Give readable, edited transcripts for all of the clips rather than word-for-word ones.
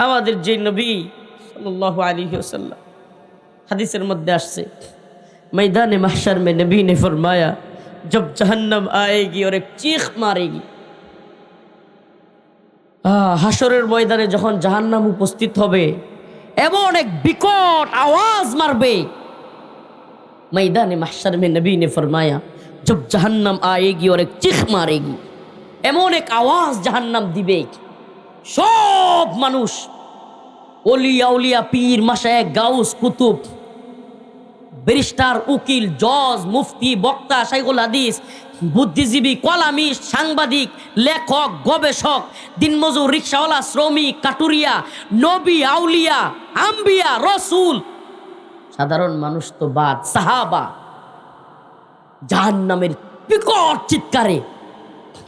আমাদের যে নবী सल्लल्लाहु अलैहि वसल्लम हदीसের মধ্যে আসছে मैदान महशर में नबी ने फरमाया जब जहन्नम आएगी और एक चीख मारेगी হাসরের ময়দানে যখন জাহান্নাম উপস্থিত হবে এমন এক বিকট আওয়াজ মারবে मैदान महशर में नबी ने फरमाया जब जहन्नम आएगी और एक चीख मारेगी এমন এক আওয়াজ জাহান্নাম দিবে সব মানুষ ওলিয়া উলিয়া পীর মাশায়েখ গাউস কুতুব ব্যারিস্টার উকিল জজ মুফতি বক্তা শাইখুল হাদিস বুদ্ধিজীবী কলামিস্ট সাংবাদিক লেখক গবেষক দিনমজুর রিকশাওয়ালা শ্রমিক কাটুরিয়া নবী আউলিয়া আম্বিয়া রসুল সাধারণ মানুষ তো বাদ সাহাবা জাহান্নামের বিকট চিৎকারে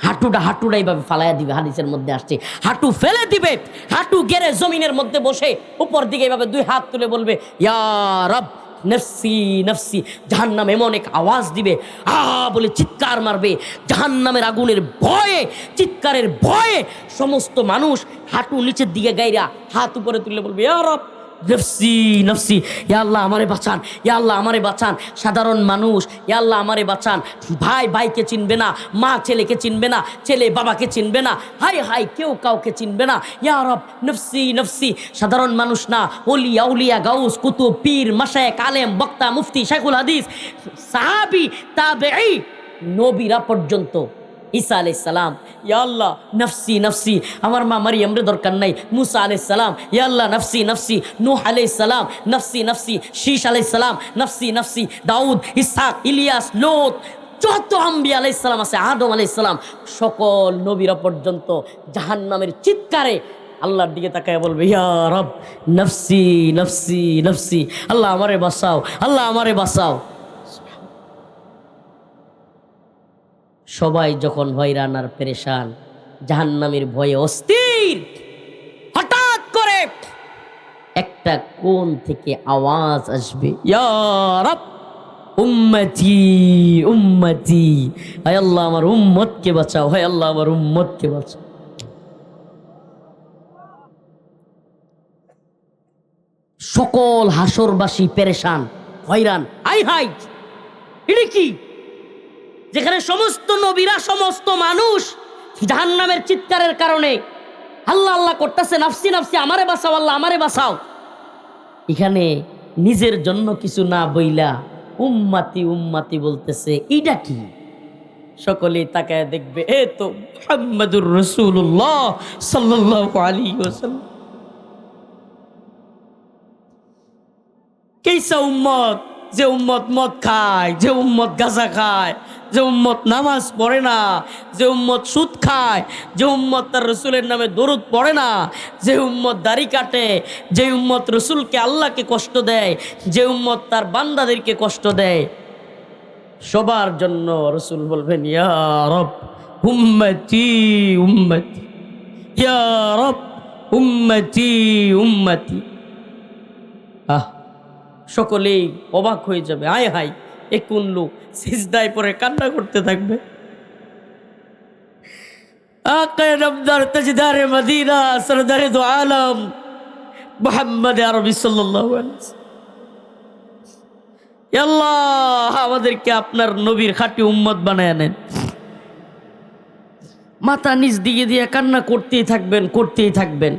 হাঁটুটা এইভাবে ফালাইয়া দিবে। হাদিসের মধ্যে আসছে হাঁটু ফেলে দিবে, হাঁটু গেড়ে জমিনের মধ্যে বসে উপর দিকে এইভাবে দুই হাত তুলে বলবে ইয়া রব নফসি নফসি। জাহান্নাম এমন এক আওয়াজ দিবে বলে চিৎকার মারবে। জাহান্নামের আগুনের ভয়ে চিৎকারের ভয়ে সমস্ত মানুষ হাঁটু নিচের দিকে গাইরা হাত উপরে তুলে বলবে ইয়া রব নফসি নফসি, ইয়া আল্লাহ আমারে বাঁচান, ইয়া আল্লাহ আমারে বাঁচান। সাধারণ মানুষ ইয়া আল্লাহ আমারে বাঁচান। ভাই ভাইকে চিনবে না, মা ছেলেকে চিনবে না, ছেলে বাবাকে চিনবে না, হাই হাই কেউ কাউকে চিনবে না। ইয়া রব নফসি নফসি। সাধারণ মানুষ না, ওলি আউলিয়া গাউস কুতুব পীর মাশায়েখ আলেম বক্তা মুফতি শাইখুল হাদিস সাহাবী তাবেঈ নবীরা পর্যন্ত ঈসা আলাইহিস সালাম ইয়া আল্লাহ নফসি নফসি, আমার মা মারিয়ামরে দরকার নাই। মুসা আলাইহিস সালাম ইয়া আল্লাহ নফসি নফসি। নূহ আলাইহিস সালাম নফসি নফসি। শীশ আলাইহিস সালাম নফসি নফসি। দাউদ ইসহাক ইলিয়াস লোত যত আম্বিয়া আলাইহিস সালাম আছে, আদম আলাইহিস সালাম সকল নবীরা পর্যন্ত জাহান্নামের চিৎকারে আল্লাহর দিকে তাকায় বলবে ইয়া রব নফসি নফসি নফসি, আল্লাহ আমারে বাঁচাও, আল্লাহ আমারে বাঁচাও। সবাই যখন হয়রান আর পেরেশান, জাহান্নামের ভয়ে অস্থির, হঠাৎ করে একটা কোণ থেকে আওয়াজ আসবে ইয়া রব উম্মতি উম্মতি, হায় আল্লাহ আমার উম্মতকে বাঁচাও, হায় আল্লাহ আমার উম্মতকে বাঁচাও। সকল হাসরবাসী পেরেশান হয়রান, আই হাই এটা কি? যেখানে সমস্ত নবীরা সমস্ত মানুষ জাহান্নামের চিৎকারের কারণে আল্লাহ আল্লাহ করতেছে নাফসি নাফসি, আমারে বাঁচাও আল্লাহ আমারে বাঁচাও, এখানে নিজের জন্য কিছু না বইলা উম্মাতি উম্মাতি বলতেছে, এইটা কি? সকলেই তাকায় দেখবে এ তো মুহাম্মাদুর রাসূলুল্লাহ সাল্লাল্লাহু আলাইহি ওয়াসাল্লাম। কেসা উম্মত, যে উম্মত মদ খায়, যে উম্মত গাঁজা খায়, যে উম্মত নামাজ পড়ে না, যে উম্মত সুদ খায়, যে উম্মত তার রসুলের নামে দরুদ পড়ে না, যে উম্মত দাড়ি কাটে, যে উম্মত রসুলকে আল্লাহকে কষ্ট দেয়, যে উম্মত তার বান্দাদেরকে কষ্ট দেয়, সবার জন্য রসুল বলবেন ইয়া রব উম্মতি উম্মতি, ইয়া রব উম্মতি উম্মতি। সকলেই অবাক হয়ে যাবে, আয় হাই এ কোন লোক, সিজদায় পরে কান্না করতে থাকবে। আকায়ে নামদার তাজদারে মদিনা সরদারে দো আলম মুহাম্মদ আরবি সাল্লাল্লাহু আলাইহি ওয়াসাল্লাম, ইয়া আল্লাহ আমাদেরকে আপনার নবীর খাঁটি উম্মত বানায় নেন। মাথা নিচ দিকে দিয়ে কান্না করতেই থাকবেন, করতেই থাকবেন।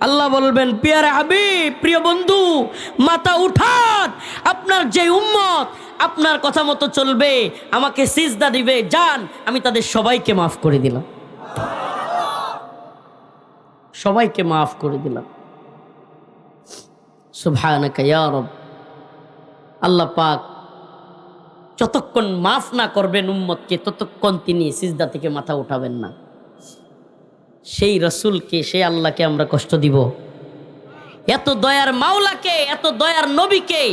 আল্লাহ বলবেন পিয়ারে হাবিব প্রিয় বন্ধু মাথা উঠান, আপনার যে উম্মত আপনার কথা মতো চলবে, আমাকে সিজদা দিবে, যান আমি তাদের সবাইকে মাফ করে দিলাম, সবাইকে মাফ করে দিলাম। সুবহানাকা ইয়া রব। আল্লাহ পাক যতক্ষণ মাফ না করবেন উম্মতকে ততক্ষণ তিনি সিজদা থেকে মাথা উঠাবেন না। সেই রসুলকে, সেই আল্লাহকে আমরা কষ্ট দিব? এত দয়ার মাওলাকে, এত দয়ার নবীকে,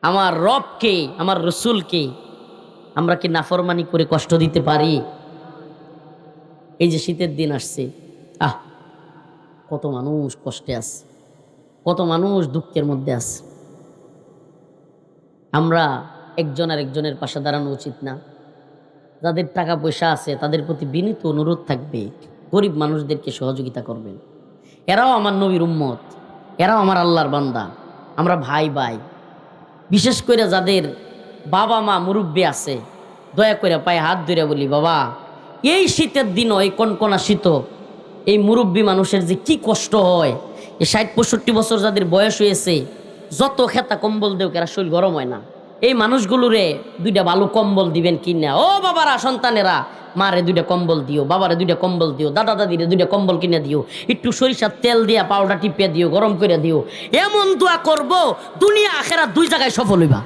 আমার রবকে, আমার রসুলকে আমরা কি নাফরমানি করে কষ্ট দিতে পারি? এই যে শীতের দিন আসছে, কত মানুষ কষ্টে আছে, কত মানুষ দুঃখের মধ্যে আছে। আমরা একজন আর একজনের পাশে দাঁড়ানো উচিত না? যাদের টাকা পয়সা আছে তাদের প্রতি বিনীত অনুরোধ থাকবে, গরিব মানুষদেরকে সহযোগিতা করবেন। এরাও আমার নবীর উম্মত, এরাও আমার আল্লাহর বান্দা, আমরা ভাই ভাই। বিশেষ করে যাদের বাবা মা মুরব্বী আছে, দয়া করে পায়ে হাত ধরে বলি, বাবা এই শীতের দিনও, এই কনকনা শীত, এই মুরব্বী মানুষের যে কি কষ্ট হয়, এই 60-65 বছর যাদের বয়স হয়েছে, যত খেতা কম্বল দেও এরা শরীর গরম হয় না। এই মানুষগুলোরে 2টা ভালো কম্বল দিবেন কিনা। ও বাবারা, সন্তানেরা, মারে 2টা কম্বল দিও, বাবারে 2টা কম্বল দিও, দাদা দাদিরে 2টা কম্বল কিনে দিও, একটু সরিষার তেল দিয়া পাউডার টিপে দিও, গরম করে দিও। এমন দোয়া করব দুনিয়া আখেরাত 2 জায়গায় সফল হইবা।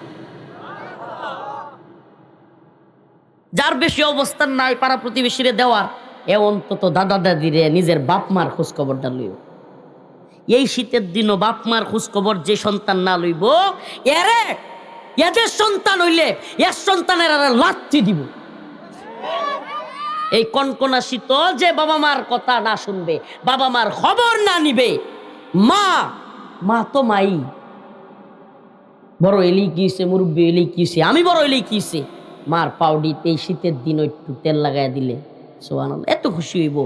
যার বেশি অবস্থান নাই পাড়া প্রতিবেশীরে দেওয়ার, এ অন্তত দাদা দাদিরে নিজের বাপ মার খোঁজ খবরটা লইও। এই শীতের দিনও বাপ মার খোঁজ খবর যে সন্তান না লইব, এদের সন্তান হইলে এর সন্তানের লাথি দিব। এই কনকনা শীত যে বাবা মার কথা না শুনবে, বাবা মার খবর না নিবে, মা তো মাই, বড় এলি কিছে, মুরব্বী এলি কিছে, আমি বড় এলি কিছে, মার পাউডিতে এই শীতের দিন একটু তেল লাগাই দিলে সুবহানাল্লাহ এত খুশি হইব।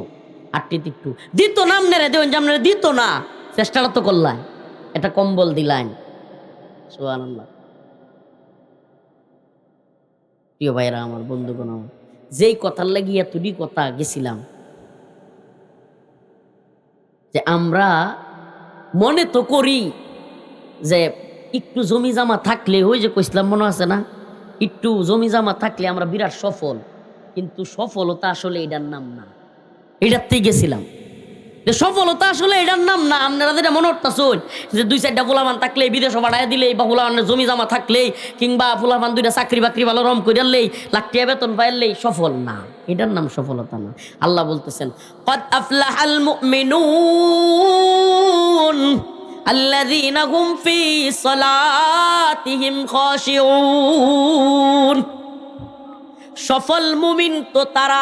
আটটিতে একটু দিত না, আমনেরে দেন জামনেরে দিত না, চেষ্টাটা তো করলাই, এটা কম্বল দিলাইন। সুবহানাল্লাহ। প্রিয় ভাইরা আমার, বন্ধুগণ আমার, যেই কথার লাগিয়া তুই কথা গেছিলাম, যে আমরা মনে তো করি যে একটু জমি জামা থাকলে, ওই যে কইছিলাম মনে আছে না, একটু জমি জামা থাকলে আমরা বিরাট সফল, কিন্তু সফলতা আসলে এটার নাম না। এটাতেই গেছিলাম যে সফলতা আসলে এটার নাম না। আপনারা যেটা মনে করতেছেন যে 2-4টা ফুলাবান থাকলে, বিদেশে বাড়াই দিলেই, বা ফুলাবানের জমি জামা থাকলেই, কিংবা ফুলাবান 2টা চাকরি বাকরি ভালো রম করিয়ালেই, লাখ টাকা বেতন পাইলেই সফল না, এটার নাম সফলতা না। আল্লাহ বলতেছেন, ক্বাদ আফলাহাল মুমিনুন আল্লাযীনা হুম ফী সালাতিহিম খাশিউন। সফল মুমিন তো তারা,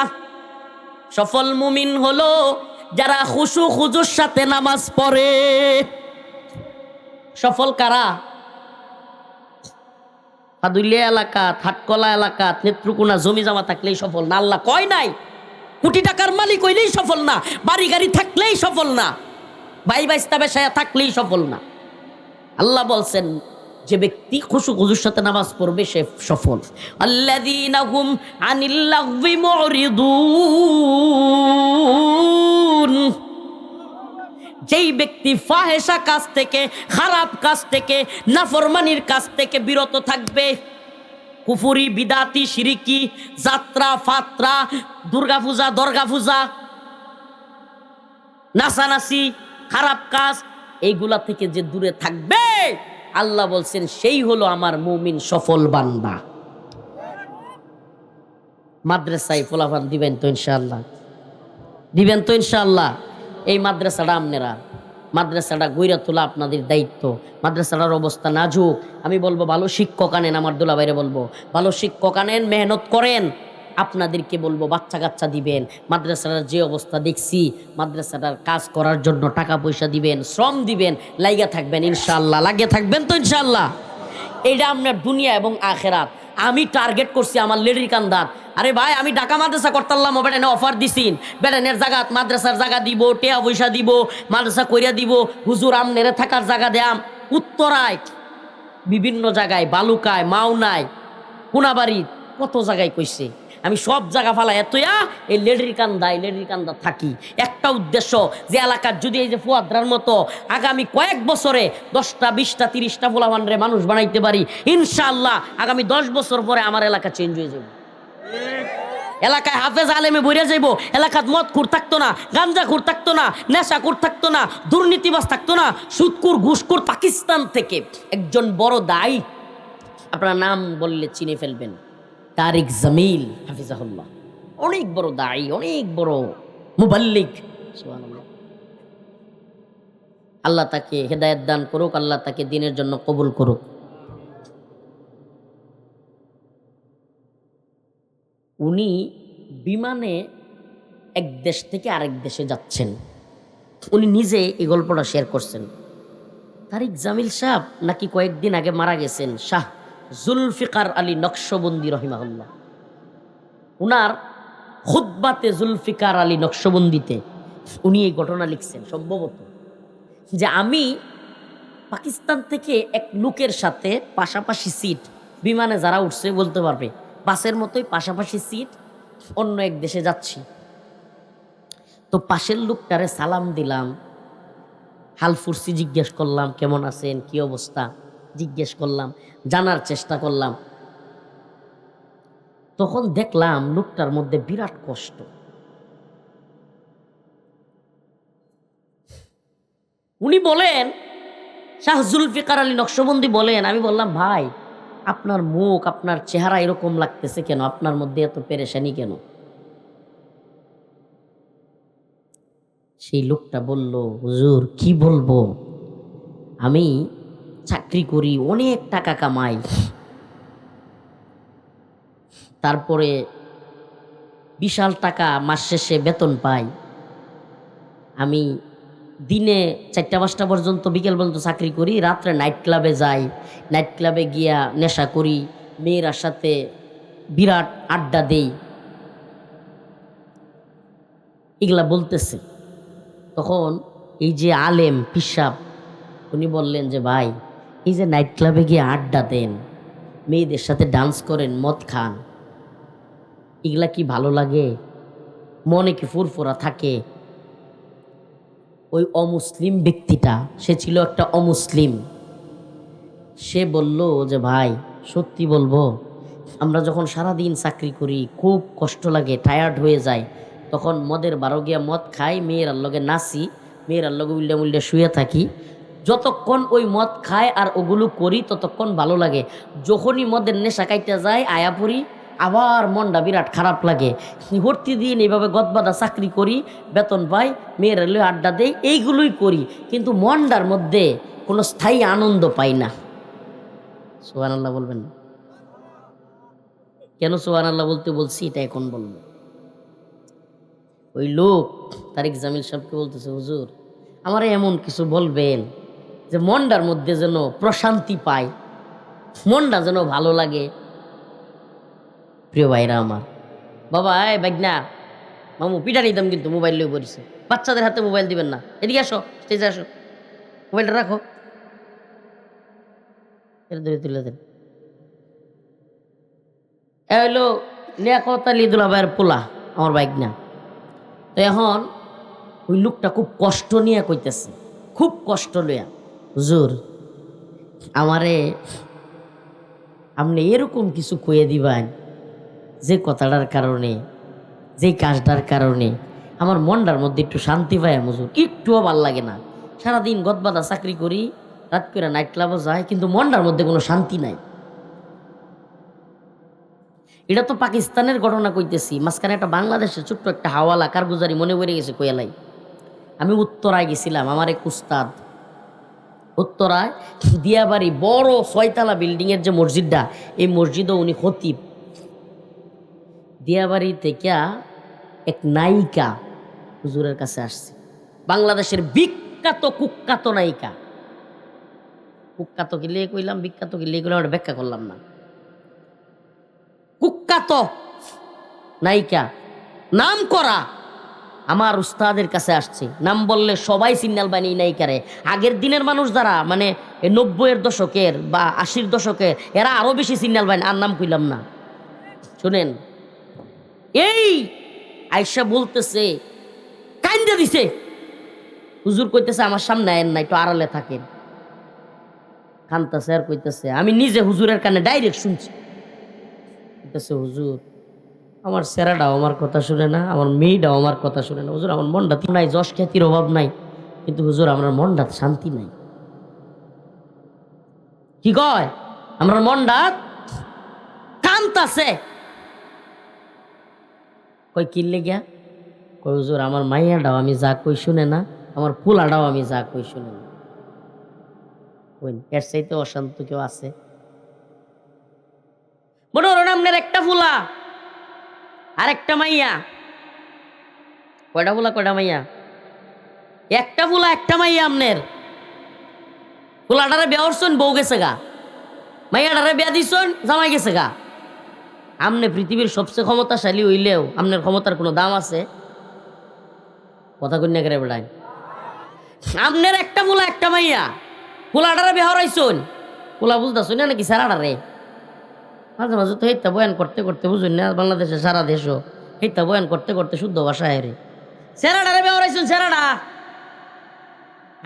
সফল মুমিন হলো যারা খুশু খুজুর সাথে নামাজ পড়ে। সফল কারা? হাদুলিয়া এলাকা, হাটকলা এলাকা, নেত্রকোনা জমি জমা থাকলেই সফল না। আল্লাহ কয় নাই কোটি টাকার মালিক হইলেই সফল না, বাড়ি গাড়ি থাকলেই সফল না, ভাই বাইস্তা বেশায়া থাকলেই সফল না। আল্লাহ বলছেন যে ব্যক্তি খুশু খুজুর সাথে নামাজ পড়বে সে সফল। আল্লাযীনা হুম আনিল লাগবি মুরিদুন। যেই ব্যক্তি ফাহেসা কাজ থেকে, খারাপ কাজ থেকে, নাফরমানির কাজ থেকে বিরত থাকবে, কুফুরি, বিদাতি, শিরিকি, যাত্রা ফাত্রা, দুর্গা পূজা, দর্গা পূজা, নাচানাচি, খারাপ কাজ, এইগুলা থেকে যে দূরে থাকবে, আল্লাহ বলছেন সেই হলো আমার মুমিন সফল বান্দা। মাদ্রাসায় ফলাফল দিবেন তো ইনশাআল্লাহ? দিবেন তো ইনশাআল্লাহ? এই মাদ্রাসাটা আপনারা, মাদ্রাসাটা গইরা তোলা আপনাদের দায়িত্ব। মাদ্রাসাটার অবস্থা নাজুক। আমি বলবো ভালো শিক্ষক আনেন, আমার দুলাভাইরে বলবো ভালো শিক্ষক আনেন, মেহনত করেন। আপনাদেরকে বলবো বাচ্চা কাচ্চা দিবেন। মাদ্রাসাটার যে অবস্থা দেখছি, মাদ্রাসাটার কাজ করার জন্য টাকা পয়সা দিবেন, শ্রম দিবেন, লাইগা থাকবেন ইনশাআল্লাহ। লাগিয়ে থাকবেন তো ইনশাআল্লাহ? এইটা আপনার দুনিয়া এবং আখেরাত। আমি টার্গেট করছি আমার লেডির কান্দাত। আরে ভাই, আমি ঢাকা মাদ্রাসা করতাম, বেটানে অফার দিছিন, বেটানের জায়গাত মাদ্রাসার জায়গা দিব, টেয়া পয়সা দিব, মাদ্রাসা কইরা দিব, হুজুর আমনেরে থাকার জায়গা দেয়াম। উত্তরায়, বিভিন্ন জায়গায়, বালুকায়, মাওনায়, কোনাবাড়ি, কত জায়গায় কইছে। আমি সব জায়গা ফালা এতয়া এই লেডির কান্দা থাকি। একটা উদ্দেশ্য, যে এলাকার যদি এই যে ফুয়াদ্রার মতো আগামী কয়েক বছরে 10টা 20টা 30টা ফুলাবানরে মানুষ বানাইতে পারি, ইনশাআল্লাহ আগামী 10 বছর পরে আমার এলাকা চেঞ্জ হয়ে যাবে। এলাকায় হাফেজ আলেমে বইরা যাইব, এলাকাত মদ খুর থাকতো না, গাঞ্জা খুর থাকতো না, নেশা খুর থাকতো না, দুর্নীতিবাজ থাকতো না, সুদকুর ঘুষকুর। পাকিস্তান থেকে একজন বড় দায়ী, আপনার নাম বললে চিনে ফেলবেন, তারিক জামিল হাফিজাহুল্লাহ। অনেক বড় দায়ী, অনেক বড় মুবাল্লিগ। সুবহানাল্লাহ। আল্লাহ তাকে হেদায়েত দান করুক, আল্লাহ তাকে দ্বীনের জন্য কবুল করুক। উনি বিমানে এক দেশ থেকে আরেক দেশে যাচ্ছেন। উনি নিজে এই গল্পটা শেয়ার করছেন। তারিক জামিল সাহেব নাকি কয়েকদিন আগে মারা গেছেন, শাহ জুলফিকার আলী নকশবন্দি রহিমাহুল্লাহ। উনার খুতবাতে জুলফিকার আলী নকশবন্দিতে উনি এই ঘটনা লিখছেন সম্ভবত, যে আমি পাকিস্তান থেকে এক লোকের সাথে পাশাপাশি সিট, বিমানে যারা উঠছে বলতে পারবে, বাসের মতোই পাশাপাশি সিট, অন্য এক দেশে যাচ্ছি। তো পাশের লোকটারে সালাম দিলাম, হালফুরসি জিজ্ঞেস করলাম কেমন আছেন, কি অবস্থা জিজ্ঞেস করলাম, জানার চেষ্টা করলাম। তখন দেখলাম লোকটার মধ্যে বিরাট কষ্ট। উনি বলেন, শাহ জুলফিকার আলী নকশবন্দি বলেন, আমি বললাম ভাই আপনার মুখ, আপনার চেহারা এরকম লাগতেছে কেন, আপনার মধ্যে এত পেরেশানি কেন? সেই লোকটা বলল, হুজুর কি বলবো, আমি চাকরি করি, অনেক টাকা কামাই, তারপরে বিশাল টাকা মাস শেষে বেতন পাই, আমি দিনে 4টা-5টা পর্যন্ত, বিকেল পর্যন্ত চাকরি করি, রাত্রে নাইট ক্লাবে যাই, নাইট ক্লাবে গিয়া নেশা করি, মেয়েরার সাথে বিরাট আড্ডা দেই, এগুলা বলতেছে। তখন এই যে আলেম পিসাব উনি বললেন যে ভাই, এই যে নাইট ক্লাবে গিয়ে আড্ডা দেন, মেয়েদের সাথে ডান্স করেন, মদ খান, এগুলা কি ভালো লাগে? মনে কি ফুরফুরা থাকে? ওই অমুসলিম ব্যক্তিটা, সে ছিল একটা অমুসলিম, সে বলল যে ভাই সত্যি বলবো, আমরা যখন সারাদিন চাকরি করি খুব কষ্ট লাগে, টায়ার্ড হয়ে যায়, তখন মদের বারো গিয়া মদ খাই, মেয়েরার লগে নাচি, মেয়েরার লগে উল্লে উল্লে শুয়ে থাকি, যতক্ষণ ওই মদ খায় আর ওগুলো করি ততক্ষণ ভালো লাগে, যখনই মদের নেশা কাইটা যায় আয়া পড়ি, আবার মনটা বিরাট খারাপ লাগে। প্রতিদিন এইভাবে গদবাদা চাকরি করি, বেতন পাই, মেয়েরা লই আড্ডা দেই, এইগুলোই করি, কিন্তু মনটার মধ্যে কোনো স্থায়ী আনন্দ পাই না। সুবহানাল্লাহ বলবেন না? কেন সুবহানাল্লাহ বলতে বলছি এটা এখন বলবো। ওই লোক তারিক জামিল সাহেবকে বলতেছে, হুজুর আমার এমন কিছু বলবেন যে মনটার মধ্যে যেন প্রশান্তি পাই, মনটা যেন ভালো লাগে। প্রিয় ভাইরা আমার, বাবা এই বাগনা মামু পিটা নিতাম কিন্তু মোবাইল লয়ে পড়েছে, বাচ্চাদের হাতে মোবাইল দিবেন না, এদিকে আসো, স্টেজে আসো, মোবাইলটা রাখো, এর ধরে তুলে দেন। এ হইলো লিয়াকত আলী দুলাভাইয়ের পোলা, আমার বাইক না। তো এখন ওই লোকটা খুব কষ্ট নিয়ে কইতেছে, খুব কষ্ট লইয়া, হুজুর আমারে আপনি এরকম কিছু কইয়ে দিবেন যে কথাটার কারণে, যে কাজটার কারণে আমার মনটার মধ্যে একটু শান্তি পায়, হুজুর একটুও ভাল লাগে না, সারাদিন গদবাদা চাকরি করি, রাত করে নাইট ক্লাবও যায়, কিন্তু মনটার মধ্যে কোনো শান্তি নাই। এটা তো পাকিস্তানের ঘটনা কইতেছি, মাঝখানে একটা বাংলাদেশের ছোট্ট একটা হাওয়ালা কারগুজারি মনে পড়ে গেছে কয়ালাই। আমি উত্তরায় গেছিলাম, আমার এক উস্তাদ উত্তরায় দিয়াবাড়ি বড় 6তলা বিল্ডিংয়ের যে মসজিদটা, এই মসজিদও উনি খতিব। দিয়াবাড়ি থেকে এক নায়িকা হুজুরের কাছে আসছে, বাংলাদেশের বিখ্যাত কুখ্যাত নায়িকা। কুখ্যাত কি লিয়ে কইলাম, বিখ্যাত কি লিয়ে কইলাম, ওটা ব্যাখ্যা করলাম না। কুখ্যাত নায়িকা, নাম করা, আমার উস্তাদের কাছে আসছে। নাম বললে সবাই সিগন্যাল বানি নায়িকারে। আগের দিনের মানুষ যারা মানে 90-এর দশকের বা 80-র দশকের, এরা আরো বেশি সিগন্যাল বানি, আর নাম কইলাম না। শুনেন, এই আয়সা বলতেছে, কাইন্দা দিছে, হুজুর কইতেছে আমার সামনে আয়েন না, একটু আড়ালে থাকেন। কানতেছে আর কইতেছে, আমি নিজে হুজুরের কানে ডাইরেক্ট শুনছি, কইতেছে হুজুর আমার সেরাটাও আমার কথা শুনে না, আমার মেয়েটাও আমার কথা শুনে না, হুজুর আমার মনটা নাই, যশ খ্যাতির অভাব নাই, কিন্তু হুজুর আমার মনটা শান্তি নাই। কি কয়, আমার মনটা কান্তাছে। কই কিনলে গিয়া, কই হুজুর আমার মাইয়াটাও আমি যা কই শুনে না, আমার পোলাটাও আমি যা কই শুনে না। এর চাইতে অশান্ত কেউ আছে? মনে হলো আপনার একটা ফুলা আর একটা মাইয়া। কয়টা ফুলা কয়টা মাইয়া? একটা ফুলা একটা মাইয়া। আপনার ফুলাটারে বিয়া করছেন, বউ গেছে গা, মাইয়াটারে বিয়া দিছেন, জামাই গেছে গা। আমনে পৃথিবীর সবচেয়ে ক্ষমতাশালী হইলেও আপনার ক্ষমতার কোনো দাম আছে? কথা কন্যা করে বেড়ায়। আপনার একটা পোলা একটা মাইয়া, পোলাটারে বেহরাইছুন, পোলা বুঝতেছ না নাকি সারাটারে? মাঝে মাঝে তো হেতা বয়ান করতে করতে বুঝুন না, বাংলাদেশে সারা দেশও হেতা বয়ান করতে করতে শুদ্ধ ভাষায় রে সেরাডারে বেহরাইছুন। সেরাডা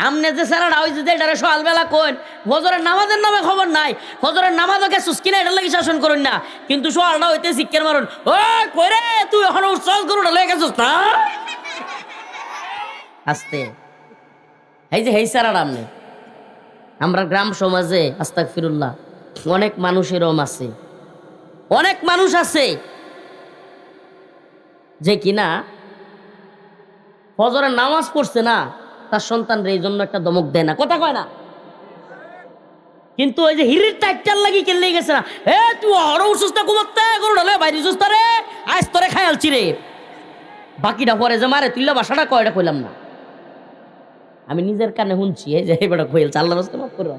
আমনে যে সেরাডা ওই যে এটারে সকালবেলা কোন ফজরের নামাজের নামে খবর নাই, ফজরের নামাজও গেছিস কিনা এটার লাগি শাসন করুন না, কিন্তু সকালটা হইতে শিক্ষার মারুন, ওই কইরে তুই এখন উৎসাহ করুন লয়ে গেছিস না আস্তে। এই যে হেই সেরাডা আমনে আমরা গ্রাম সমাজে আস্তাগফিরুল্লাহ অনেক মানুষের আছে, অনেক মানুষ আছে যে কিনা ফজরের নামাজ পড়ছে না, তার সন্তানরা এই জন্য একটা দমক দেয় না, কথা কয় না। কিন্তু ওই যে হিরির টাইটার লাগি কেলে গেছে না, এ তুই আরো সুস্থা ঘুমাতে গরু ঢালে বাইরে সুস্থ রে আজ তোরে খায়ালছি রে, বাকিটা পরে যে মারে তুইলা বাসাটা কয়টা কইলাম না, আমি নিজের কানে শুনছি। এই যে এবার কইল আল্লাহ রাস্তা মাফ করো,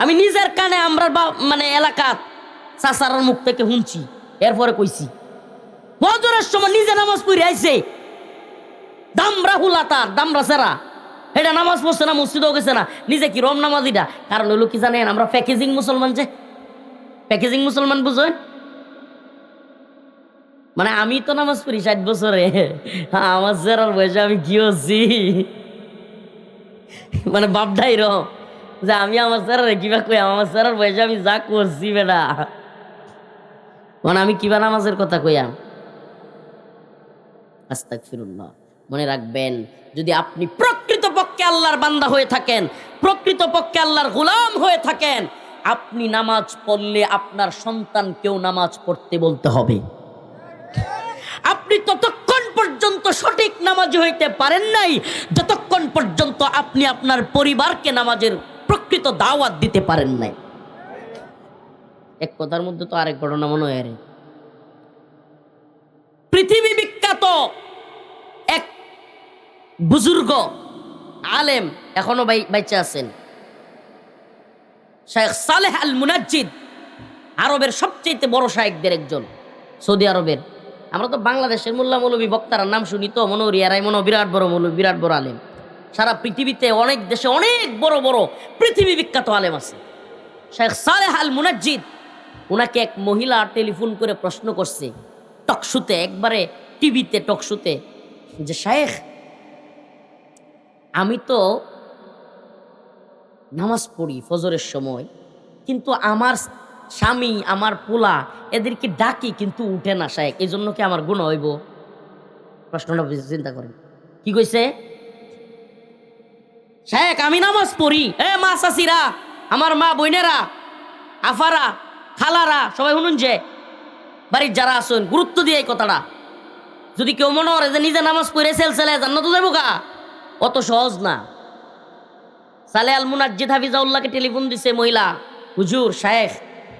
আমি নিজের কানে আমরা মানে এলাকা চাচারার মুখ থেকে শুনছি, এরপরে কইছি ফজরের সময় নিজে নামাজ পড়ে আইছে, দামরা হুলা তার দামরা সেরা, এটা নামাজ পড়ছে না, মসজিদেও গেছে না, নিজে কি রম নামাজ এটা। কারণ হলো কি জানেন, আমরা প্যাকেজিং মুসলমান, যে প্যাকেজিং মুসলমান বুঝেন, মানে আমি তো নামাজ পড়ি 60 বছরে, আমার সেরার বয়সে আমি কি হচ্ছি, মানে বাপডাই রম যে আমি আমার সেরারে কিবা কই, আমার সেরার বয়সে আমি যা করছি বেটা, মানে আমি কিবা নামাজের কথা কইয়াম। আস্তাগফিরুল্লাহ। মনে রাখবেন, যদি আপনি প্রকৃতপক্ষে আল্লাহর বান্দা হয়ে থাকেন, প্রকৃতপক্ষে আল্লাহর গোলাম হয়ে থাকেন, আপনি নামাজ পড়লে আপনার সন্তানকেও নামাজ পড়তে বলতে হবে। আপনি ততক্ষণ পর্যন্ত সঠিক নামাজি হইতে পারেন নাই যতক্ষণ পর্যন্ত আপনি আপনার পরিবারকে নামাজের প্রকৃত দাওয়াত দিতে পারেন নাই। এক কথার মধ্যে তো আরেক ঘটনা মনে হয়, পৃথিবী বিখ্যাত এক বুজুর্গ আলেম এখনো বাইচে আছেন, শেখ সালেহ আল মুনাজ্জিদ, আরবের সবচেয়ে বড় শায়েখদের একজন, সৌদি আরবের। আমরা তো বাংলাদেশের মোল্লা মৌলবী বক্তার নাম শুনি তো মনে করি এরাই মনে বিরাট বড় মৌলবী, বিরাট বড় আলেম। সারা পৃথিবীতে অনেক দেশে অনেক বড় বড় পৃথিবী বিখ্যাত আলেম আছে। শেখ সালেহ আল মুনাজ্জিদ, ওনাকে এক মহিলা টেলিফোন করে প্রশ্ন করছে টকশুতে, একবারে টিভিতে টকশুতে, যে শায়েখ আমি তো নামাজ পড়ি ফজরের সময়, কিন্তু আমার স্বামী আমার পোলা এদেরকে ডাকি কিন্তু উঠে না শায়েখ, এই জন্য কি আমার গুনাহ হইব? প্রশ্নটা চিন্তা করেন কি কইছে। শায়েখ আমি নামাজ পড়ি, মা চাচিরা, আমার মা বোনেরা, আফারা, খালারা সবাই শুনুন, যে বাড়ির যারা আসুন গুরুত্ব দিয়ে এই কথাটা। যদি কেউ মনে করে যে নিজে নামাজ পড়ে সেলসেলে জান্নাতে যাবো গা, অত সহজ না। সালেহ আল মুনাজ্জিদ হাফিজাউল্লাহকে টেলিফোন দিছে মহিলা, হুজুর শায়েখ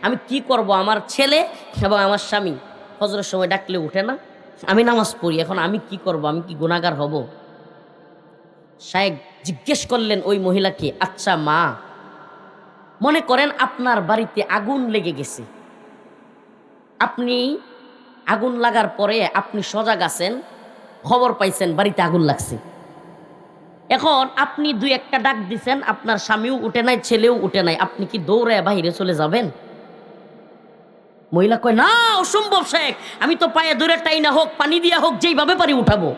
আমি কি করব, আমার ছেলে এবং আমার স্বামী ফজরের সময় ডাকলে উঠে না, আমি নামাজ পড়ি, এখন আমি কি করব, আমি কি গুনাহগার হব? শায়েখ জিজ্ঞেস করলেন ওই মহিলাকে, আচ্ছা মা, মনে করেন আপনার বাড়িতে আগুন লেগে গেছে, আপনি আগুন লাগার পরে আপনি সজাগ আছেন, খবর পাইছেন বাড়িতে আগুন লাগছে, এখন আপনি দুই একটা ডাক দিছেন, আপনার স্বামীও উঠে নাই, ছেলেও উঠে নাই, আপনি কি দৌড়ে বাহিরে চলে যাবেন? মহিলা কয়, না অসম্ভব শেখ, আমি তো পায়ে দৌড়ে টাইনা হোক পানি দিয়া হোক যেইভাবে পারি উঠাবো।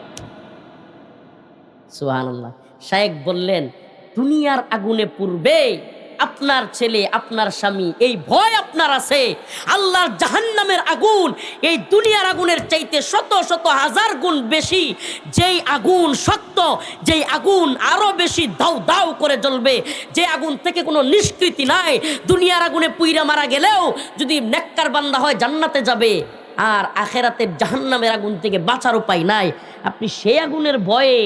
সুবহানাল্লাহ। শায়েখ বললেন, দুনিয়ার আগুনে পুড়বে আপনার ছেলে আপনার স্বামী, এই ভয় আপনার আছে, আল্লাহর জাহান্নামের আগুন এই দুনিয়ার আগুনের চাইতে শত শত হাজার গুণ বেশি, যেই আগুন শক্ত, যেই আগুন আরো বেশি দাউ দাউ করে জ্বলবে, যে আগুন থেকে কোনো নিষ্কৃতি নাই। দুনিয়ার আগুনে পুইরা মারা গেলেও যদি নেককার বান্দা হয় জান্নাতে যাবে, আর আখেরাতের জাহান্নামের আগুন থেকে বাঁচার উপায় নাই। আপনি সেই আগুনের ভয়ে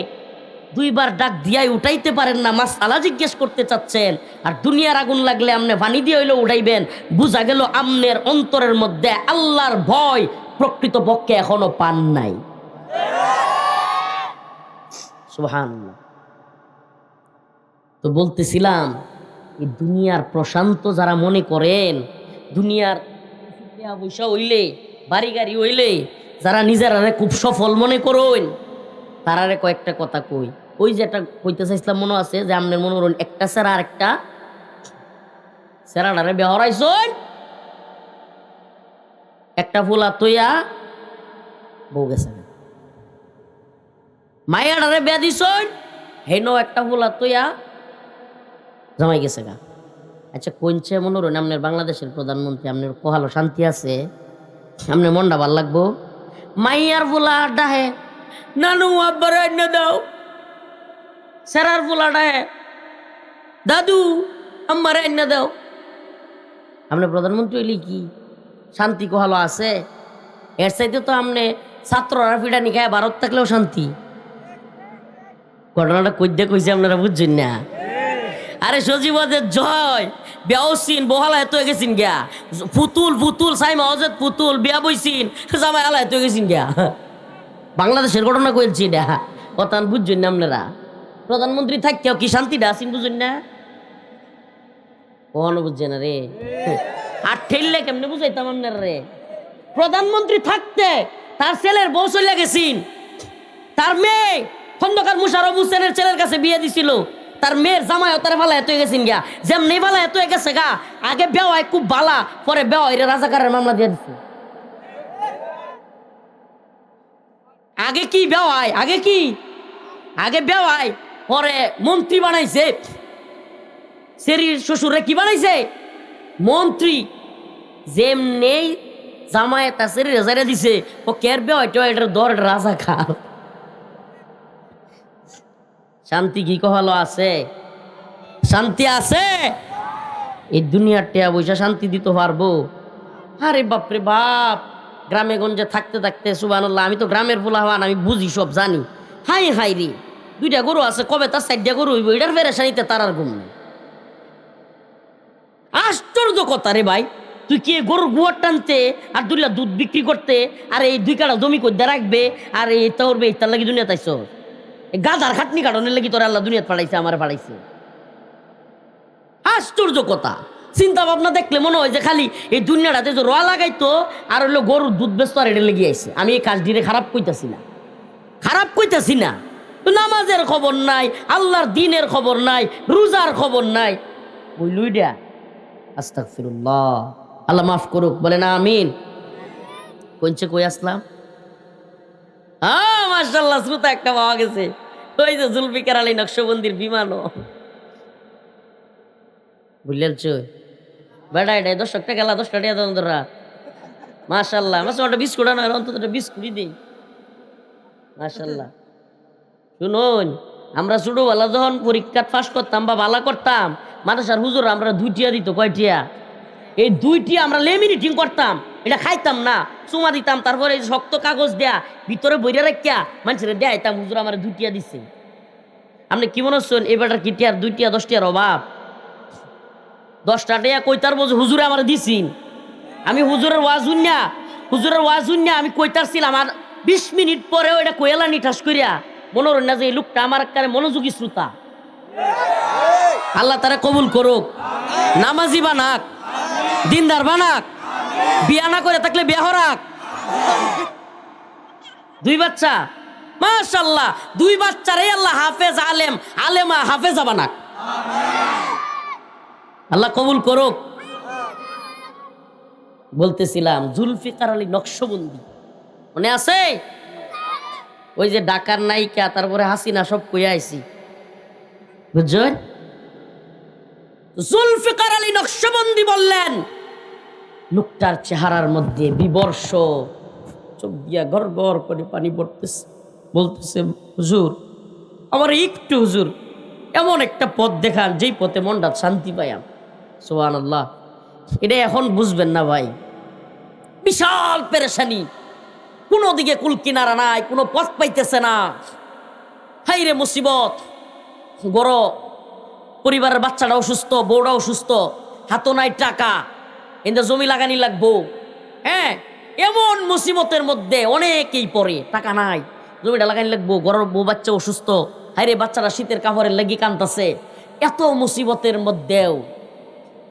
দুইবার ডাক দিয়াই উঠাইতে পারেন না, মাসআলা জিজ্ঞেস করতে চাচ্ছেন, আর দুনিয়ার আগুন লাগলে আমনে পানি দিয়ে হইলেও উঠাইবেন। বুঝা গেল আমনের অন্তরের মধ্যে আল্লাহর ভয় প্রকৃতপক্ষে এখনো পান নাই। সুবহানাল্লাহ। তো বলতেছিলাম, এই দুনিয়ার প্রশান্ত যারা মনে করেন, দুনিয়ার টিয়া পয়সা হইলে বাড়ি গাড়ি হইলে যারা নিজেরারে খুব সফল মনে করুন তারারে কয়েকটা কথা কই। ওই যেটা কইতে চাইছিলাম মনে আছে যে আপনার মনে করুন একটা সেরা আর একটা সেরাডারে বেহরাইছই একটা ফুলা তৈয়া বউ গেছে মাইয়াডারে বেয়া দিছই হেন একটা ফুলা তৈয়া জামাই গেছে গা। আচ্ছা কোনছে মনে করুন আপনার বাংলাদেশের প্রধানমন্ত্রী আপনার কহালো শান্তি আছে আপনার মনটা ভাল লাগবো? মাইয়ার ফুলা ডাহে নানু আব্বার এনে দাও, সেরার ফুলা ডাহে দাদু আম্মার এনে দাও। আপনার প্রধানমন্ত্রী হইলে কি শান্তি কহালো আছে? এর চাইতে তো আপনি ছাত্ররা ফিডানি খায় ভারত থাকলেও শান্তি। ঘটনাটা কইতে কইছে আপনারা বুঝছেন না? আরে সজীবদের জয় বেউসিন বহালা এত গেছিন গিয়া পুতুল পুতুল সাইমা অজেদ পুতুল বিয়া বইছিন জামাই আলা এত গেছিন গিয়া। বাংলাদেশের ঘটনা কইছি না, কথা বুঝছেন না আপনারা? প্রধানমন্ত্রী থাকতেও কি শান্তিটা আসিন বুঝছেন না? কখনো বুঝছে না রে। আর ঠেললে কেমনে বুঝাইতাম আপনার রে? প্রধানমন্ত্রী থাকতে তার ছেলের বউ চলে গেছিন, তার মেয়ে খন্দকার মুশারফ হোসেনের ছেলের কাছে বিয়ে দিছিল, তার মেয়ের জামাই তার ভালা এত গেছিন গা। যেমনি ভালা এত গেছে গা আগে বেওয়ায় খুব বালা, পরে বেওয়াই রাজাকারের মামলা দিয়ে দিচ্ছে। আগে কি বেওয়াই আগে বেওয়াই পরে মন্ত্রী বানাইছে। সেরির শ্বশুরে কি বানাইছে মন্ত্রী। যেমনি জামাই তার সেরি রেজারে দিছে ও কের বেওয়াইটা এটার দর রাজাকার। শান্তি কি কহালো আছে? শান্তি আছে? এই দুনিয়ার টেয়া বৈশা শান্তি দিতে পারবো? আরে বাপরে বাপ, গ্রামে গঞ্জে থাকতে থাকতে সুবহানাল্লাহ, আমি তো গ্রামের পোলাহান, আমি বুঝি সব জানি। হাই হাই রে, 2টা গরু আছে, কবে তার 4টা গরু হইব এটার পেরেশানিতে তার আর ঘুম নেই। আশ্চর্য কথা রে ভাই, তুই কি গরুর গুয়ার টানতে আর 2 দুধ বিক্রি করতে আর এই 2 কাটা জমি কইতে রাখবে আর এই তোরবে তার লাগি দুনিয়া তাইছ? গাধার খাটনি কাটনের লাগি তোর আল্লাহ দুনিয়াত পাঠাইছে, আমার পাঠাইছে। আশ্চর্য কথা, চিন্তা ভাবনা দেখলে মনে হয় যে খালি এই দুনিয়াটাতে যে রোয়া লাগাইতো আর হইলো গরুর দুধ ব্যস্ত আর এটা লেগে আইছে। আমি এই কাজটিরে খারাপ কইতাছি না, তো নামাজের খবর নাই, আল্লাহর দিনের খবর নাই, রোজার খবর নাই, ওই লুইডা। আস্তাগফিরুল্লাহ, আল্লাহ মাফ করুক, বলে না আমিন। কোনছে কই আসলাম? মাশাআল্লাহ, শ্রোতা একটা পাওয়া গেছে। ওই যে জুলফিকার আলী নকশবন্দির বিমানও বুঝলেন চই বেড়া, এটাই 10 টাকা গেলা, 10 টাকা দেন তোরা। মাশাআল্লাহ, একটা বিস্কুট আনো, অন্তত একটা বিস্কুটই দিই। মাশাআল্লাহ। শুনুন, আমরা ছোটবেলা যখন পরীক্ষা পাস করতাম বা বালা করতাম, মাদ্রাসার হুজুর আমরা 2 টিয়া দিত। কয়টিয়া? এই 2 টিয়া আমরা লেমিনেটিং করতাম, এটা খাইতাম না, চুমা দিতাম, তারপরে এই শক্ত কাগজ দেয়া ভিতরে বইরা রাখিয়া মানুষের দেয়া আইতাম, হুজুর আমার 2 টিয়া দিচ্ছে। আপনি কি মনে হচ্ছেন এবারটার কি টিয়ার 2 টিয়া 10 টিয়ার অভাব? 10টা টিয়া কইতার বলছে হুজুরে আমার দিছিন। আমি হুজুরের ওয়াজ শুনিয়া আমি কইতারছিলাম, আর 20 মিনিট পরে ওইটা কইলা নিঠাস করিয়া মনে হল না যে এই লোকটা আমার একটা মনোযোগী শ্রোতা। আল্লাহ তারা কবুল করুক, নামাজি বানাক, দিনদার বানাক, বিয়া না করে থাকলে বিয়া হরাক। 2 বাচ্চা, মাশাআল্লাহ, 2 বাচ্চারে আল্লাহ হাফেজ আলেমা হাফেজা বানাক, আল্লাহ কবুল করুক। বলতেছিলাম জুলফিকার আলী নকশবন্দি মনে আছে? ওই যে ঢাকার নায়িকা, তারপরে হাসিনা, সব কইয়া আইছি, বুঝছেন? জুলফিকার আলী নকশবন্দি বললেন, লোকটার চেহারার মধ্যে বিবর্ষ, চোখ দিয়া গড় গড় করে পানি পড়তেছে, বলতেছে হুজুর আমার একটু হুজুর এমন একটা পথ দেখান যেই পথে মনটা শান্তি পাইয়াম। সুবহানাল্লাহ, এটা এখন বুঝবেন না ভাই, বিশাল পেরেশানি, কোনো দিকে কুল কিনারা নাই, কোনো পথ পাইতেছে না। হাই রে মুসিবত, বড় পরিবারের বাচ্চাটা অসুস্থ, বউটা অসুস্থ, হাতও নাই টাকা, কিন্তু জমি লাগানি লাগবো। হ্যাঁ, এমন মুসিবতের মধ্যে অনেকেই পড়ে, টাকা নাই, জমিটা লাগানি লাগবো, ঘরের বউ বাচ্চা অসুস্থ, হাই রে বাচ্চারা শীতের কাপড়ের লাগি কান্তাছে। এত মুসিবতের মধ্যেও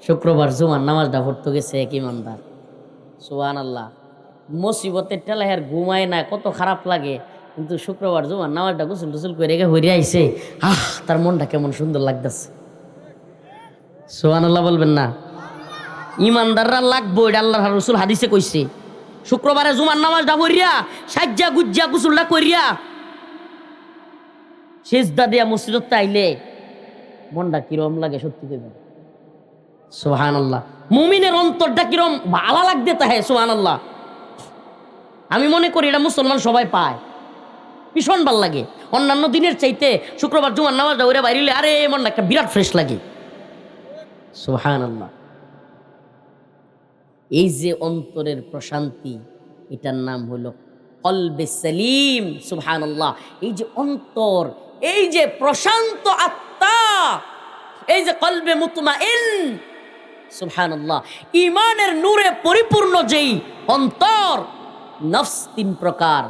শুক্রবার জুমার নামাজটা পড়তে গেছে এক ইমানদার। সুবহানাল্লাহ। মুসিবতের ঠেলা আর ঘুমায় না, কত খারাপ লাগে। কিন্তু শুক্রবার জুমার নামাজটা গোসল টোসল করে রেখে হইরে আইছে, তার মনটা কেমন সুন্দর লাগতেছে। সুবহানাল্লাহ বলবেন না? ইমানদাররা লাগবো, এটা আল্লাহর রাসূল হাদিসে কইছে। শুক্রবারে জুমার নামাজটা পড়িয়া সাজ্জা গুজ্জা গোসলটা করিয়া সিজদা দিয়া মসজিদতে আইলে মনটা কিরম লাগে সত্যি কইবেন? সুবহানাল্লাহ। মুমিনের অন্তরটা কিরম ভালো লাগতে তাহে। সুবহানাল্লাহ। আমি মনে করি এটা মুসলমান সবাই পায়, ভীষণ ভাল লাগে। অন্যান্য দিনের চাইতে শুক্রবার জুমার নামাজটা ওরে বাইরে আরে মনটা একটা বিরাট ফ্রেশ লাগে। সুবহানাল্লাহ। এই যে অন্তরের প্রশান্তি, এটার নাম হলো কলবে সালিম। সুবহানাল্লাহ। এই যে অন্তর, এই যে প্রশান্ত আত্মা, এই যে কলবে মুতমাইন, সুবহানাল্লাহ, ঈমানের নূরে পরিপূর্ণ যেই অন্তর। নফস তিন প্রকার,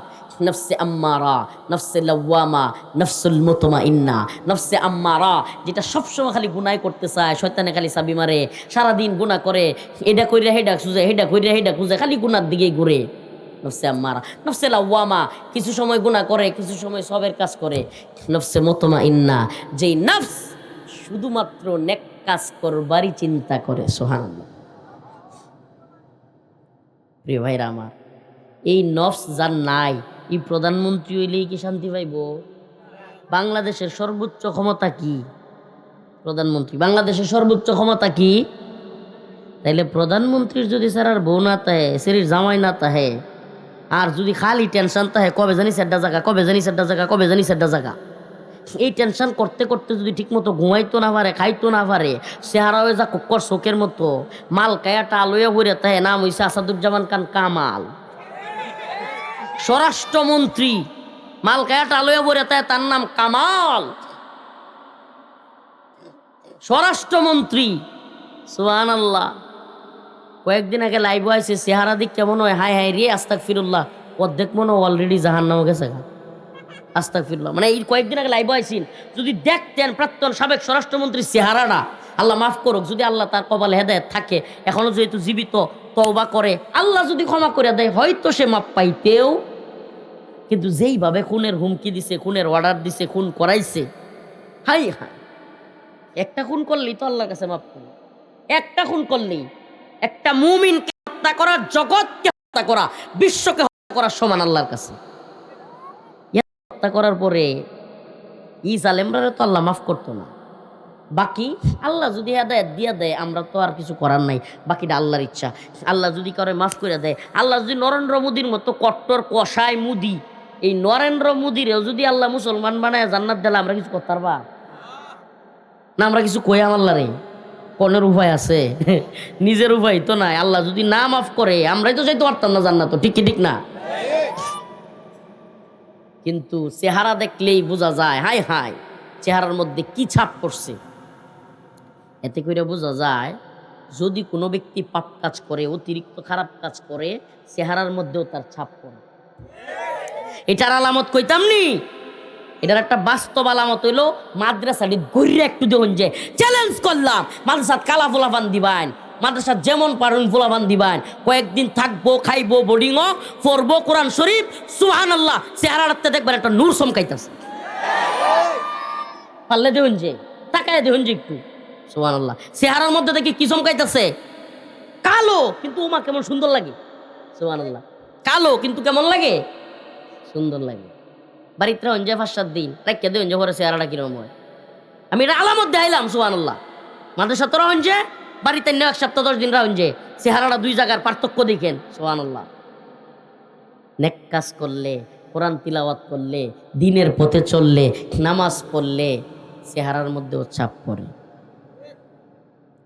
নফসে আম্মারা, নফসে লাওয়ামা, নফসুল মুতমাইন্না। নফসে আম্মারা যেটা সবসময় খালি গুনাহ করতে চায়, শয়তানে খালি চাবি মারে, সারাদিন গুনাহ করে, এটা কইরা হেডা খুঁজে, হেডা কইরা হেডা খুঁজে, খালি গুনার দিকেই ঘুরে। নফসে আম্মারা। নফসে লাওয়ামা কিছু সময় গুনাহ করে, কিছু সময় সবের কাজ করে। নফসে মুতমাইন্না যেই নফস শুধুমাত্র নেক কাজ করবারই চিন্তা করে। সুবহানাল্লাহ। প্রিয় ভাইরা আমার, এই নফস যার নাই, এই প্রধানমন্ত্রী হইলেই কি শান্তি পাইব? বাংলাদেশের সর্বোচ্চ ক্ষমতা কি? প্রধানমন্ত্রী। বাংলাদেশের সর্বোচ্চ ক্ষমতা কি? তাইলে প্রধানমন্ত্রীর যদি স্যার বউ না তাহে, শরীর জামাই না তাহে, আর যদি খালি টেনশন তাহে কবে জানি সেড্ডা জায়গা, কবে জানি সেড্ডা জায়গা, কবে জানি সেড্ডা জায়গা, এই টেনশন করতে করতে যদি ঠিক মতো ঘুমাইতো না পারে, খাইতো না পারে, চেহারা হয়ে যা কুক্কর শোকের মতো, মাল কায়াটা আলোয়া হইয়া তাহে, নাম হইছে আসাদুজ্জামান খান কামাল। স্বরাষ্ট্রমন্ত্রী মাল কায়াটা আলোয়া হইয়া তাহে, তার নাম কামাল। স্বরাষ্ট্রমন্ত্রী। সুবহানাল্লাহ। কয়েকদিন আগে লাইভ হয়েছে, চেহারা দিক কেমন হয়, হাই হাই রে আস্তাগফিরুল্লাহ, অর্ধেক মনে অলরেডি জাহান্নামে গেছে। আস্তাগফিরুল্লাহ। মানে এই কয়েকদিন আগে লাইভ হয়েছিল, যদি দেখতেন প্রাক্তন সাবেক স্বরাষ্ট্রমন্ত্রীর চেহারাটা, আল্লাহ মাফ করুক, যদি আল্লাহ তার কপালে হেদায়েত থাকে, এখনো যেহেতু জীবিত, তওবা করে, আল্লাহ যদি ক্ষমা করে দেয় হয়তো সে মাপ পাইতেও। কিন্তু যেইভাবে খুনের হুমকি দিছে, খুনের অর্ডার দিছে, খুন করাইছে, হাই হাই, একটা খুন করলেই তো আল্লাহর কাছে মাপ করবে। একটা খুন করলেই, একটা মুমিনকে হত্যা করা, জগৎকে হত্যা করা, বিশ্বকে হত্যা করার সমান আল্লাহর কাছে। হত্যা করার পরে ই জালেমরা তো আল্লাহ মাফ করতো না। বাকি আল্লাহ যদি হেদায়েত দিয়া দেয়, আমরা তো আর কিছু করার নাই, বাকিটা আল্লাহর ইচ্ছা। আল্লাহ যদি করে মাফ করে দেয়, আল্লাহ যদি নরেন্দ্র মোদীর মতো কট্টর কষায় মুদি, এই নরেন্দ্র মোদীরেও যদি আল্লাহ মুসলমান বানায় জান্নাত দিলে আমরা কিছু করতে পারবা না? আমরা কিছু কই আল্লাহ রে? কনের উপায় আছে? নিজের উপায় তো নাই। আল্লাহ যদি না মাফ করে আমরাই তো যাইতে পারতাম না জান্নাত, ঠিক কি ঠিক না? কিন্তু চেহারা দেখলেই বোঝা যায়, হাই হাই চেহারার মধ্যে কি ছাপ পড়ছে। এতে করে বোঝা যায় যদি কোনো ব্যক্তি পাপ কাজ করে, অতিরিক্ত খারাপ কাজ করে, চেহারার মধ্যেও তার ছাপ পড়ে। এটার আলামত কইতাম নি, এটার একটা বাস্তব আলামত হইলো মাদ্রাসাটি গড়িয়ে একটু দেখুন, যে চ্যালেঞ্জ করলাম মাদ্রাসাত কালা ফুলাফান দিবান, মাদ্রাসা যেমন পারেন ফুলাফান দিবান, কয়েকদিন থাকবো, খাইবো, বোর্ডিংও পড়বো, কোরআন শরীফ, সুবহানাল্লাহ, চেহারাতে দেখবেন একটা নূর চমকাইতাছে। পারলে দেখুন যে, তাকায় দেখুন যে একটু, সুবহানাল্লাহ, চেহারার মধ্যে দেখি কি চমকাইতাছে, কালো কিন্তু ওমা কেমন সুন্দর লাগে। সুবহানাল্লাহ। কালো কিন্তু কেমন লাগে, সুন্দর লাগে। বাড়িতে রাখুন যে 5-7 দিন রাখতে দেবেন যে ঘরে চেহারাটা কিরকম হয়। আমি এটা আলামত দেখাইলাম। সুবহানাল্লাহ। মাদ্রাসা তো রাখুন যে, বাড়িতে 1 সপ্তাহ 10 দিন রাখুন যে, চেহারাটা 2 জায়গার পার্থক্য দেখেন। সুবহানাল্লাহ। নেক কাজ করলে, কোরআন তিলাওয়াত করলে, দিনের পথে চললে, নামাজ পড়লে চেহারার মধ্যেও ছাপ পড়ে।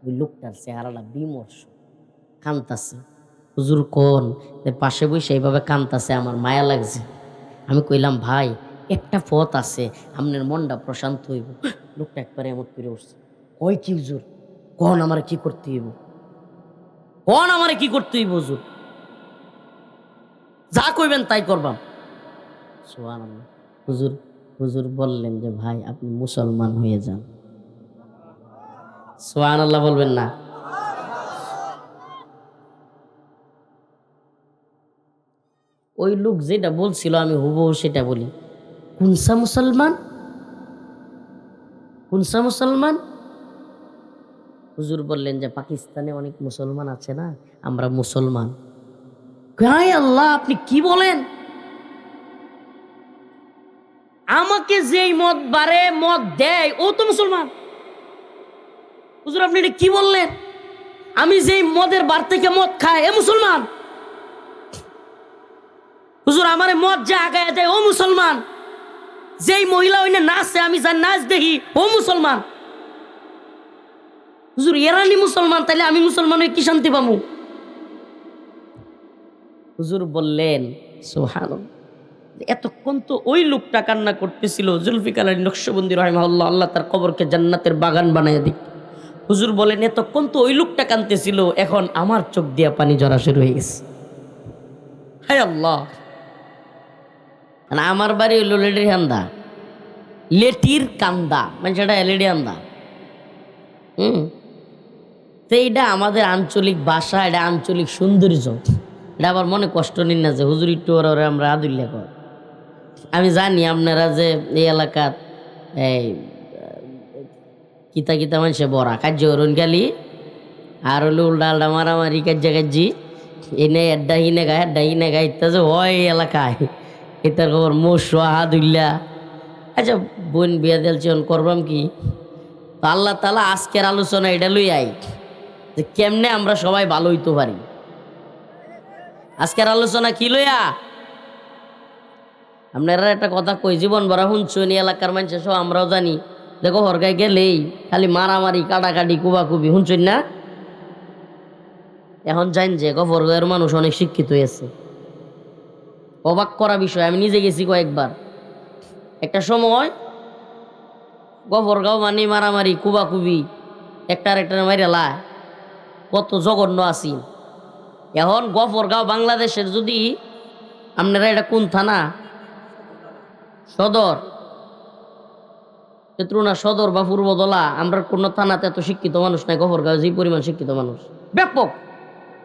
ওই লোকটার চেহারাটা বিমর্ষ, কান্তাছে। হুজুর কোন পাশে বসে এইভাবে কান্তাছে, আমার মায়া লাগছে। আমি কইলাম ভাই একটা পথ আছে, আপনার মনটা প্রশান্ত হইব। লোকটা একবারে এমন করে উঠছে, কই কি হুজুর, কোন আমার কি করতে হইব, কোন আমার কি করতে হইব হুজুর, যা কইবেন তাই করবাম। সুবহানাল্লাহ। হুজুর হুজুর বললেন যে ভাই আপনি মুসলমান হয়ে যান। সুবহানাল্লাহ বলবেন না? ওই লোক যেটা বলছিল আমি হুবহু সেটা বলি, কোনসা মুসলমান, কোনসা মুসলমান? হুজুর বললেন যে পাকিস্তানে অনেক মুসলমান আছে না, আমরা মুসলমান। হায় আল্লাহ, আপনি কি বলেন? আমাকে যেই মদ বারে মদ দেয় ও তো মুসলমান। হুজুর আপনি এটা কি বললেন? আমি যেই মদের বার থেকে মদ খাই এ মুসলমান। হুজুর আমারে মদ যে আগায় দেয় ও মুসলমান। যেই মহিলা ওইনে নাচে আমি যার নাচ দেখি ও মুসলমান। হুজুর এরানি মুসলমান, তাইলে আমি মুসলমান হয়ে কি শান্তি পাবো? হুজুর বললেন সুবহানাল্লাহ, এতক্ষণ তো ওই লোকটা কান্না করতেছিল, জুলফিকার আলী নকশবন্দি রাহিমাহুল্লাহ, আল্লাহ তার কবরকে জান্নাতের বাগান বানায় দিক। হুজুর বলেন এতক্ষণ তো ওই লোকটা কাঁদতেছিল, এখন আমার চোখ দিয়া পানি ঝরা শুরু হয়ে গেছে। হায় আল্লাহ, আমার বাড়ি হইল লেটির কান্দা, লেটির কান্দা মানে সেটা লেডি আন্দা। তো এইটা আমাদের আঞ্চলিক ভাষা, এটা আঞ্চলিক সৌন্দর্য। এটা আবার মনে কষ্ট নিন না যে হুজুর একটু ওরা আমরা আদুল্লা কর। আমি জানি আপনারা যে এই এলাকার এই কিতা কিতা মানুষে বড়া কার্য করুন গালি আর হলো উল্টা আল্টা মারামারি কার্যা কার্জি এনে এড্ডা হিনে গায়ে ইত্যা যে হয় এই এলাকায় এটার খবর মোশ হাদুল্লা। আচ্ছা বোন বিয়া দিলছি করবাম কি? তো আল্লাহ তালা আজকের আলোচনা এটা লই আই যে কেমনে আমরা সবাই ভালো হইতে পারি। আজকের আলোচনা কি লইয়া? আপনারা একটা কথা কই, জীবন ভরা শুনছেন, এলাকার মানুষের সব আমরাও জানি। দেখো হরগায় গেলেই খালি মারামারি কাটাকাটি কুবাকুবি শুনছেন না? এখন জান যে গফরগাঁয়ের মানুষ অনেক শিক্ষিত হয়েছে। অবাক করা বিষয়, আমি নিজে গেছি কয়েকবার। একটা সময় গফরগাঁও মানে মারামারি কুবাকুবি একটা আরেকটার মাইরা কত জঘন্য আছি। এখন গফরগাঁও বাংলাদেশের, যদি আপনারা এটা কোন থানা? সদর, পেত্রুনা সদর বা পূর্বদলা, আমরা কোন থানাতে এত শিক্ষিত মানুষ নাই। গফরগাঁও যে পরিমাণ শিক্ষিত মানুষ, ব্যাপক,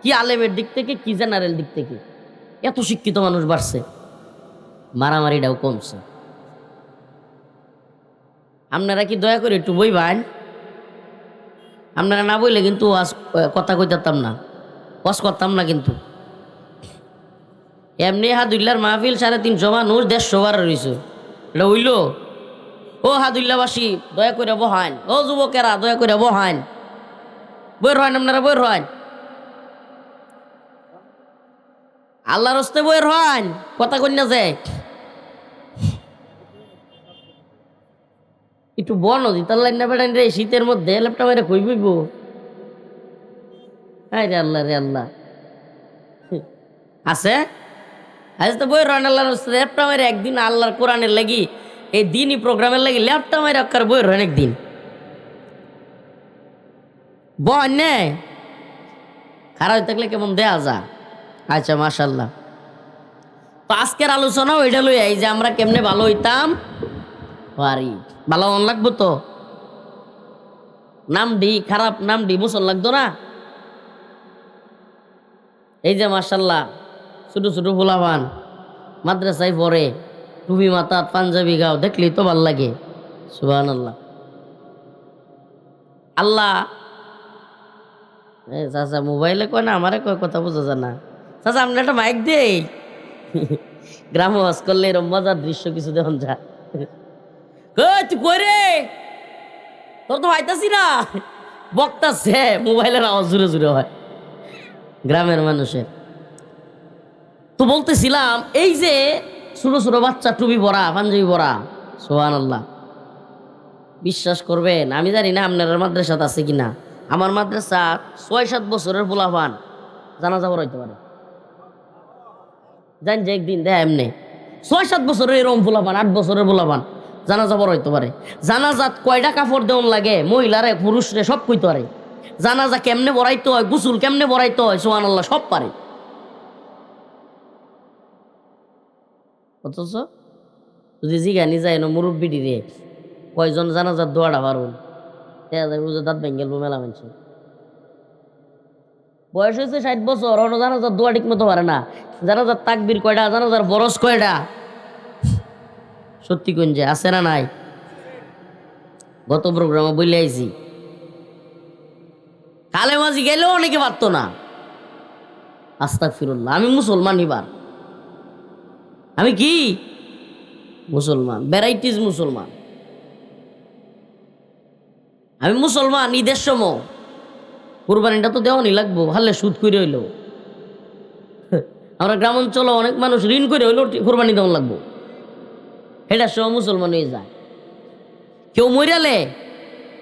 কি আলেমের দিক থেকে কি জেনারেল দিক থেকে এত শিক্ষিত মানুষ বাড়ছে, মারামারিটাও কমছে। আপনারা কি দয়া করে একটু বইবেন? আপনারা না বইলে কিন্তু কথা কইতাম না, ওয়াজ করতাম না। কিন্তু এমনি হাদুল্লার মাহফিল 350 মানুষ 150 বার রয়েছে, এটা হইল? ও হাদুল্লাবাসী দয়া করে বহান, ও যুবকেরা দয়া করে বহান, বই রহান, আপনারা বই রহান, আল্লাহর হস্তে বই রহান, কথা কন্যা যায় একটু বন দিতার লাইন না বেড়ান রে, শীতের মধ্যে ল্যাপটপ মেরে কই বইব। হ্যাঁ রে আল্লাহ, রে আল্লাহ আছে। আজ তো বই রহান আল্লাহর হস্তে ল্যাপটপ মেরে একদিন আল্লাহর কোরআনের লাগি, এই দিনই প্রোগ্রামের লাগি ল্যাপটপ মেরে অক্ষর বই রহান একদিন বন নে, খারাপ থাকলে কেমন দেয়া যা। আচ্ছা মাশাল্লাহ। তো আজকের আলোচনা ওইটা লই এই যে আমরা কেমনে ভালো হইতাম পারি। ভালো মন লাগবো তো, নাম ডি খারাপ নাম ডি মুসল লাগতো না। এই যে মাশাল্লাহ ছোট ছোট ফুলাবান মাদ্রাসায় পড়ে, টুপি মাথাত পাঞ্জাবি গাও, দেখলেই তো ভাল লাগে। সুবহানাল্লাহ। আল্লাহ চাচা মোবাইলে কয় না, আমারে কয়, কথা বোঝা যায় না। চাচা আপনি একটা মাইক দেই, গ্রাম ওয়াজ করলে এরকম মজার দৃশ্য কিছু দেখুন যা। তুই কই রে, তোর তো আইতাছি না, বক্তাছে, মোবাইলের আওয়াজ জুড়ে জুড়ে হয় গ্রামের মানুষের। তো বলতেছিলাম এই যে ছোট ছোট বাচ্চা টুপি পরা পাঞ্জাবি পরা, সুবহানাল্লাহ। বিশ্বাস করবেন, আমি জানি না আপনার মাদ্রাসাতে আছে কিনা, আমার মাদ্রাসা 6-7 বছরের পোলাপান জানাজা পড়াইতে পারে। জান যে একদিন দেয় এমনি 6-7 বছরের এরকম পোলাপান, 8 বছরের পোলাপান জানাজা পড়াইতে পারে। জানাজাত কয়টা কাপড় দেওয়ান লাগে, মহিলারে পুরুষরে সব কইতে পারে। জানাজা কেমনে পড়াইতে হয়, গোসল কেমনে পড়াইতে হয়, সুবহানাল্লাহ সব পারে। অথচ যদি জিগানি যায় না মুরব্বিডি রে কয়জন জানাজার দোয়াটা পারুন, দেখা যায় বুঝে দাঁত ভেঙে গেল মেলা মানুষ। বয়স হয়েছে 60 বছর, অন্য জানাজার দোয়া ঠিক মতো পারে না, জানাজার তাকবীর কয়টা, জানাজার বরস কয়টা। সত্যি কোন যে আছে না নাই? গত প্রোগ্রামে বলে আইছি কালেমাজি গেলেও অনেকে পারতো না। আস্তাগফিরুল্লাহ, আমি মুসলমান, এবার আমি কি মুসলমান, ভ্যারাইটিস মুসলমান। আমি মুসলমান, ঈদের সময় কোরবানিটা তো দেওয়ানি লাগবো, হারলে সুদ করে হইলো। আমরা গ্রাম অঞ্চলে অনেক মানুষ ঋণ করে হইলো কোরবানি দেওয়া লাগবো, এটার সময় মুসলমান হয়ে যায়। কেউ মরিয়ালে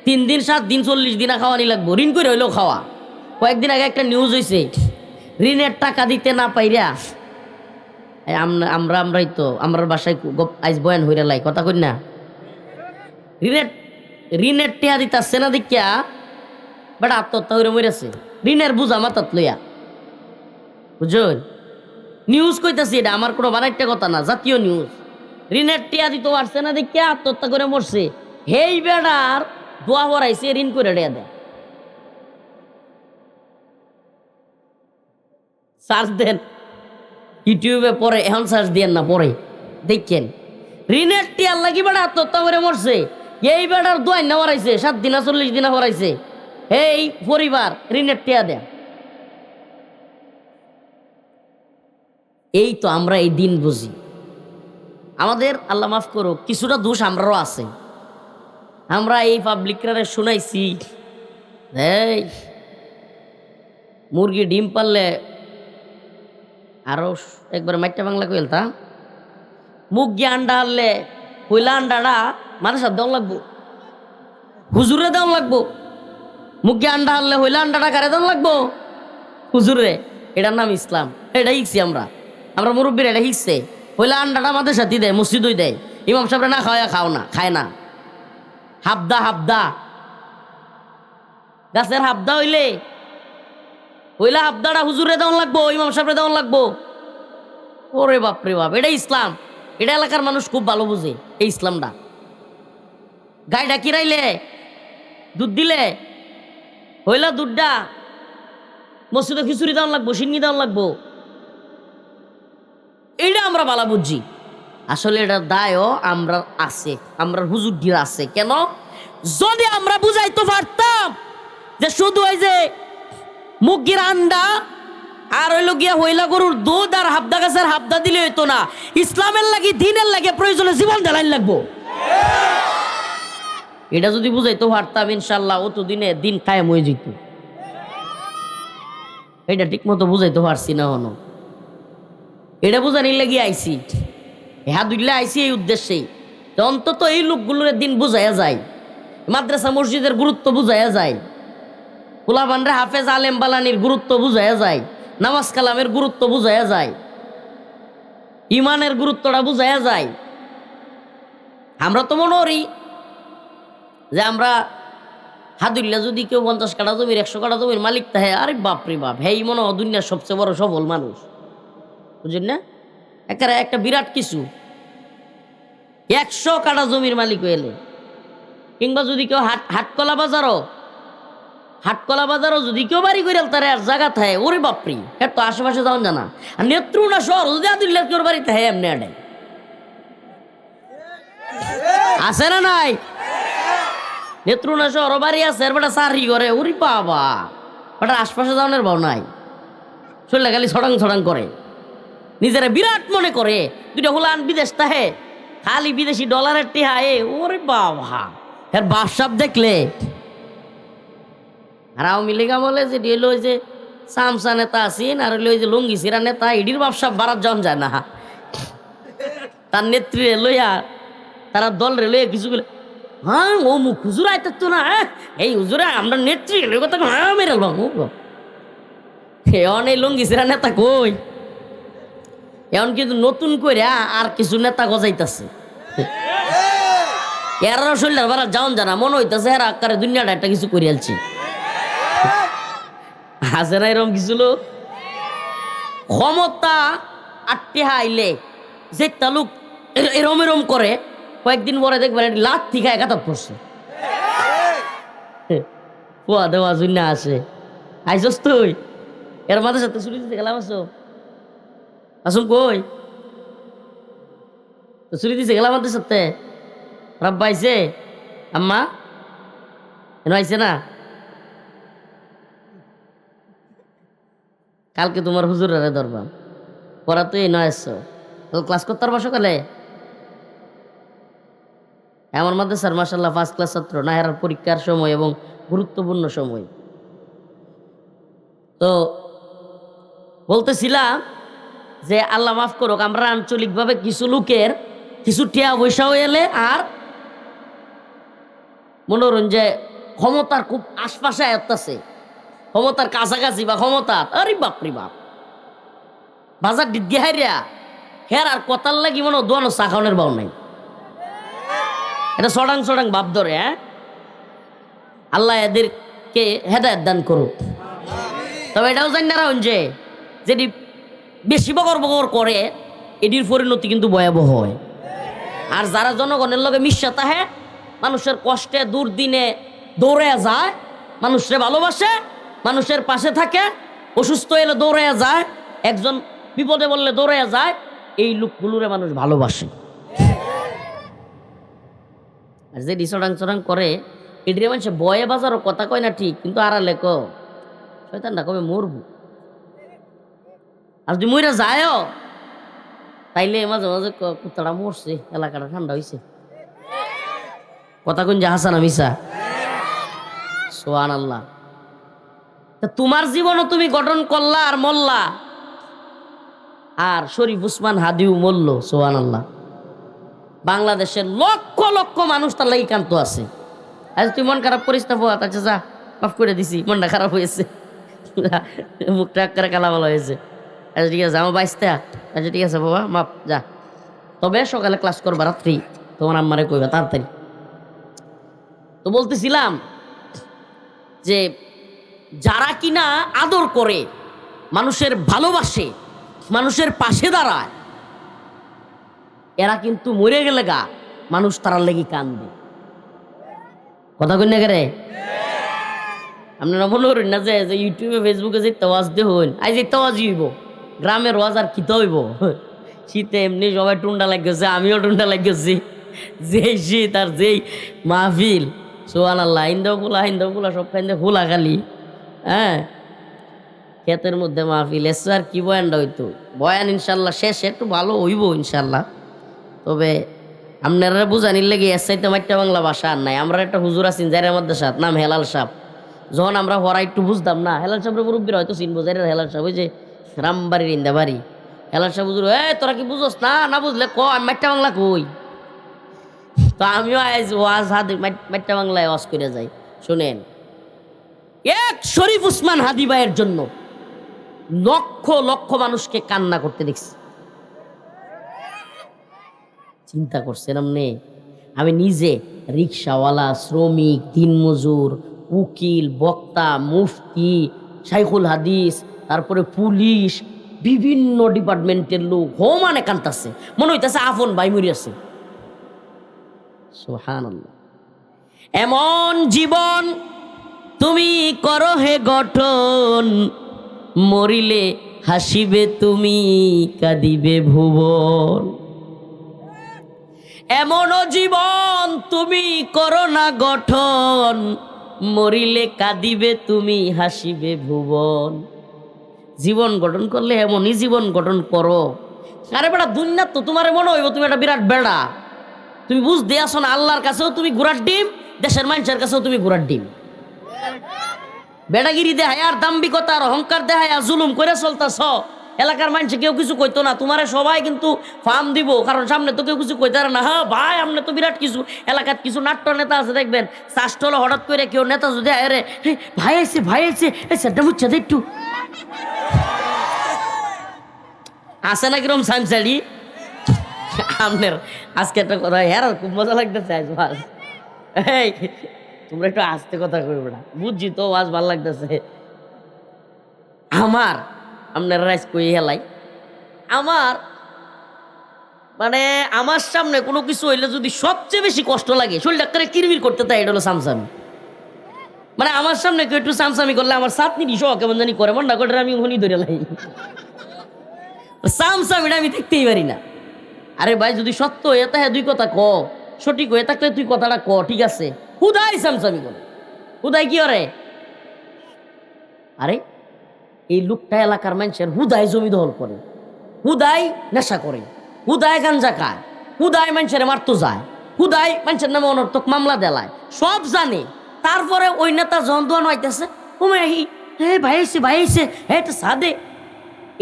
3 দিন 7 দিন 40 দিন খাওয়ানি লাগবো, ঋণ করে হইলেও খাওয়া। কয়েকদিন আগে একটা নিউজ হয়েছে, ঋণের টাকা দিতে না পাইরা আমরাই তো আমার বাসায় আইস বয়ান হইরা লাই কথা কই না, ঋণের টেয়া দিতে না দেখিয়া বেটা আত্মহত্যা হইরে মরেছে, ঋণের বুঝা মাথাত লইয়া। বুঝুন, নিউজ কইতাছি, এটা আমার কোনো বানাইটা কথা না, জাতীয় নিউজ। ঋণের টেয়া দিতে পারছে না দেখিয়া আত্মহত্যা করে মরছে। হেই বেড়ার দোয়া হরাইছে ঋণ করে টেয়া দেয়। সার্চ দেন ইউটিউবে, পরে এখন সার্চ দিয়েন না, পরে দেখেন ঋণের টিয়ার লাগি বেড়া আত্মহত্যা করে মরছে। এই বেড়ার দোয়াই না হরাইছে 7 দিন 40 দিন হরাইছে। এই পরিবার ঋণের টিয়া দেয়। এই তো আমরা এই দিন বুঝি। আমাদের আল্লাহ মাফ করুক, কিছুটা দোষ আমরাও আছে। আমরা এই পাবলিকরা শুনাইছি, এই মুরগি ডিম পারলে আরো একবার মাইটা বাংলা কইলতা, মুরগি আন্ডা হারলে কইলা আন্ডাটা মানুষের দেওয়া লাগবো, হুজুরে দেওয়া লাগবো। মুরগি আন্ডা হারলে হইলা আন্ডাটা কারে দেওয়া লাগবো, হুজুরে। এটার নাম ইসলাম, এটা শিখছি আমরা মুরব্বীর, এটা শিখছে। হইলা আন্ডাটা আমাদের সাথে দেয়, মসজিদই দেয়। ইমাম সাহেবরা না খায় না। হাবদা গাছের হাবদা হইলা হাবদাটা হুজুরে দেওয়া লাগবো, ইমাম সাহেবরে দেওয়া লাগবো। ওরে বাপ রে বাপ, এটা ইসলাম। এটা এলাকার মানুষ খুব ভালো বুঝে এই ইসলামটা। গাইটা কিরাইলে দুধ দিলে হইলা দুধটা মসজিদে খিচুড়ি দেওয়া লাগবো, সিন্নি দেওয়া লাগবো। এটা আমরা ভালো বুঝছি। আসলে এটা দায়ও আমরা আছে, আমরা হুজুরগির আছে। কেন? যদি আমরা বুঝাইতে পারতাম যে শুধু ওই যে মুরগির আন্ডা আর হইল গিয়া হইলা গরুর দুধ আর হাবদা গাছের হাবদা দিলে হইতো না। ইসলামের লাগি, দিনের লাগে প্রয়োজনে জীবন ঢালাইন লাগবো। এটা যদি বুঝাইতে পারতাম, ইনশাল্লাহ অত দিনে দিন কায়েম হয়ে যেত। এটা ঠিক মতো বুঝাইতে পারছি না হনো। এটা বুঝানির লাগি আইসি, হ্যাঁ দুইলে আইসি এই উদ্দেশ্যেই, অন্তত এই লোকগুলোর দিন বুঝাইয়া যায়, মাদ্রাসা মসজিদের গুরুত্ব বুঝাইয়া যায়, পোলাপানরে হাফেজ আলেম বালানির গুরুত্ব বুঝাইয়া যায়, নামাজ কালামের গুরুত্ব বুঝাইয়া যায়, ইমানের গুরুত্বটা বুঝাইয়া যায়। আমরা তো মনে করি যে আমরা হাদুল্লা যদি কেউ 50 কাঠা জমির 100 কাঠা জমির মালিক থাকে, আরে বাপরে বাপ, হেই মনে হয় দুনিয়ার সবচেয়ে বড় সফল মানুষ। বুঝলেন না? একটা বিরাট কিছু 100 কাঠা জমির মালিক হইলে, কিংবা যদি কেউ হাটকলা বাজারও যদি কেউ বাড়ি করে তার আর জায়গা থাকে, ওরে বাপরি, এর তো আশেপাশে যাওয়া জানা। আর নেত্রকোনা শহর যদি আদুল্লাহ কেউ বাড়ি থাকে এমনি আডাই আছে না নাই? নেত্রকোনা শহর বাড়ি আছে, এর বেটা চাকরি করে, ওরে বাবা, ওটা আশপাশে যাওয়ার ভাব নাই। শরীরে খালি ছড়াং করে, নিজেরা বিরাট মনে করে। দুইটা হুলান বিদেশ তাহে, খালি বিদেশি ডলারের টিহায়ে, ওরে বাবা, এর বাপসাপ দেখলে। আর আওয়ামী লীগ আমলে যে এলো ওই যে সামসা নেতা আছেন, আর হইলো ওই যে লঙ্গি সিরা নেতা, এটির বাপসাপ বাড়ার জন যায় না। তার নেত্রী লইয়া, তারা দল রে লইয়া কিছু বলে, হ্যাঁ ও মুখ হুজুর আইতে তো না, এই হুজুরে আমরা নেত্রী কথা হ্যাঁ মেরাল এখন এই লঙ্গি সিরা নেতা কই, এখন কিন্তু নতুন করে আর কিছু নেতা গজাইতেছে। এরা শরীরের বাড়া যাওন জানা, মনে হইতেছে এরা আকারে দুনিয়াটা একটা কিছু করে আলছি। হাসে না এরম কিছু লোক? ক্ষমতা আটটি হাইলে যে তালুক এরম করে, কয়েকদিন পরে দেখবেন লাত থেকে একাতাপ করছে। পোয়া দেওয়া জন্য আসে, আইসস তুই এর মাঝে সাথে চুরি দিতে গেলাম আসো আসুন কই তো চুরি দিতে গেলাম আমাদের সাথে রাব্বা আইছে আম্মা এনে আইছে না কালকে তোমার হুজুরে ধরবা পড়া তুই নয় আসছো ক্লাস করতে পারবা সকালে আমার মধ্যে স্যার মাসাল্লাহ ফার্স্ট ক্লাস ছাত্র না এর পরীক্ষার সময় এবং গুরুত্বপূর্ণ সময় তো বলতেছিলাম যে আল্লাহ মাফ করুক আমরা আঞ্চলিকভাবে কিছু লোকের কিছু টিয়া পয়সাও এলে আর মনোরঞ্জে ক্ষমতার খুব আশপাশে আয়ত্ত আছে ক্ষমতার কাছাকাছি বা ক্ষমতা আরে বাপরি বাপ বাজার ডিগ্গি হাইরিয়া হের আর কথার লাগি মনে দোয়ানো চা খাওয়ানোর বাউ নাই এটা সডাং সডাং ভাব ধরে হ্যাঁ আল্লাহ এদেরকে হেদায়েত দান করুক তবে এটাও জানি না যে যেটি বেশি বকর বকর করে এটির পরিণতি কিন্তু ভয়াবহ হয় আর যারা জনগণের লগে মিশা তাহে মানুষের কষ্টে দুর্দিনে দৌড়ে যায় মানুষরে ভালোবাসে মানুষের পাশে থাকে অসুস্থ এলে দৌড়ে যায় একজন বিপদে বললে দৌড়ে যায় এই লোকগুলোরে মানুষ ভালোবাসে আর যে ডিসডাং চড়াং করে এটির মানুষে বয়ে বাজারও কথা কয় না ঠিক কিন্তু আড়ালে ক শয়তান না কবে মরবো আর যদি মইরা যায়ও তাইলে মাঝে মাঝে কুত্তাটা মরছে এলাকাটা ঠান্ডা হয়েছে কথা কোন যে হাসানা মিসা সুবহানাল্লাহ তোমার জীবনও তুমি গঠন করলা আর মল্লা আর শরীফ উসমান হাদিও মরল সুবহানাল্লাহ বাংলাদেশের লক্ষ লক্ষ মানুষ তার লাগি কান্ত আছে আজ তুই মন খারাপ করিস না বাবা আচ্ছা যা মাফ করে দিছি মনটা খারাপ হয়েছে মুখটা করে কালামালা হয়েছে আচ্ছা ঠিক আছে আমার বাইসটা আচ্ছা ঠিক আছে বাবা মাপ যা তবে সকালে ক্লাস করবা রাত্রি তোমার আম্মারে কইবা তাড়াতাড়ি তো বলতেছিলাম যে যারা কিনা আদর করে মানুষের ভালোবাসে মানুষের পাশে দাঁড়ায় এরা কিন্তু মরে গেলে গা মানুষ তারার লেগে কান্দে কথা কই না রে আপনারা মনে করেন না যে ইউটিউবে ফেসবুকে যে তাওয়াজ দেখুন আজ এই তাওয়াজ হইব গ্রামের ওয়াজ আর কিতে হইব শীতে এমনি সবাই টুন্ডা লাগছে আমিও টুন্ডা লাগছি যেই শীত আর যেই মাহফিল সুবহানাল্লাহ হিন্দুগুলা সব খাইন্দে খোলা খালি হ্যাঁ ক্ষেতের মধ্যে মাহফিল এসে আর কি বয়ানটা হইতো বয়ান ইনশাল্লাহ শেষ একটু ভালো হইব ইনশাল্লাহ তবে আপনারা বুঝানির লেগে এর চাইতে মাইটা বাংলা ভাষা আর নাই আমরা একটা হুজুর আছেন যার মধ্যে সাথ নাম হেলাল সাহেব যখন আমরা হরা একটু বুঝতাম না হেলাল সাহেবের মুরব্বীরা হয়তো চিনবো যাই হেলাল সাহেব ওই যে রামবাড়ির ইন্দাবাড়ি হেলাল সাহেব হুজুর তোরা কি বুঝোস না বুঝলে ক আমি মাইটা বাংলা কই তো আমিও আজ ওয়াজ হাদি মাইটা বাংলায় ওয়াজ করে যাই শুনেন এক শরীফ উসমান হাদি ভাইয়ের জন্য লক্ষ লক্ষ মানুষকে কান্না করতে দেখছি চিন্তা করছেন আমি নিজে রিক্সাওয়ালা শ্রমিক দিনমজুর উকিল বক্তা মুফতি শাইখুল হাদিস তারপরে পুলিশ বিভিন্ন ডিপার্টমেন্টের লোক হোমানে কান্তাছে মনে হইতেছে আপন ভাই মরি আছে সুবহানাল্লাহ এমন জীবন তুমি করো হে গঠন মরিলে হাসিবে তুমি কাঁদিবে ভুবন এমনও জীবন তুমি করো না গঠন মরিলে কাঁদিবে তুমি হাসিবে ভুবন জীবন গঠন করলে এমনই জীবন গঠন করো আরে বেটা দুনিয়া তো তোমার মনে হইব তুমি একটা বিরাট বেড়া তুমি বুঝতে আসো না আল্লাহর কাছেও তুমি ঘোড়ার ডিম দেশের মানুষের কাছেও তুমি ঘোড়ার ডিম বেড়াগিরি দেখায় আর দাম্ভিকতা আর অহংকার দেখায় আর জুলুম করে চলতেছ এলাকার মানুষ কেউ কিছু কইতো না তোমারে সবাই কিন্তু ফার্ম দিব কারণ সামনে তো কেউ কিছু কইতে না হ্যাঁ ভাই আপনি তো বিরাট কিছু এলাকার কিছু নাট্য নেতা আছে দেখবেন চাষটল হঠাৎ করে কেউ নেতা যদি আরে ভাই আইছে সেটা বুঝছে একটু আসে না কিরম সামসাড়ি আপনার আজকে একটা কথা হ্যাঁ খুব মজা লাগতেছে আজ ভাই এই তোমরা একটু আস্তে কথা কইবে না বুঝছি তো আজ ভালো লাগতেছে আমার আপনার রাইস কই হেলাই আমার মানে আমার সামনে কোনো কিছু হইলে যদি সবচেয়ে বেশি কষ্ট লাগে শরীরটা করে কিরমির করতে তাই এটা হলো সামসামি মানে আমার সামনে কেউ একটু সামসামি করলে আমার সাতনি সহ কেমন জানি করে মন্ডা করে আমি হনি ধরে লাই সামসামিটা আমি দেখতেই পারি না। আরে ভাই যদি সত্য হয়ে থাকে দুই কথা ক, সঠিক হয়ে থাকলে তুই কথাটা ক, ঠিক আছে। হুদাই সামসামি করে, হুদাই কি করে? আরে এই লোকটা এলাকার মানুষের হুদাই জমি দখল করে, হুদাই নেশা করে, হুদাই গাঞ্জা খায়, হুদাই মানুষের মারতো যায়, হুদাই মানুষের নামে অনর্থক মামলা দেলায়, সব জানে। তারপরে ওই নেতা জন দোয়ান হইতেছে, ওমাহি হ্যাঁ ভাই আইছে ভাই আইছে, হ্যাঁ এটা সাদে।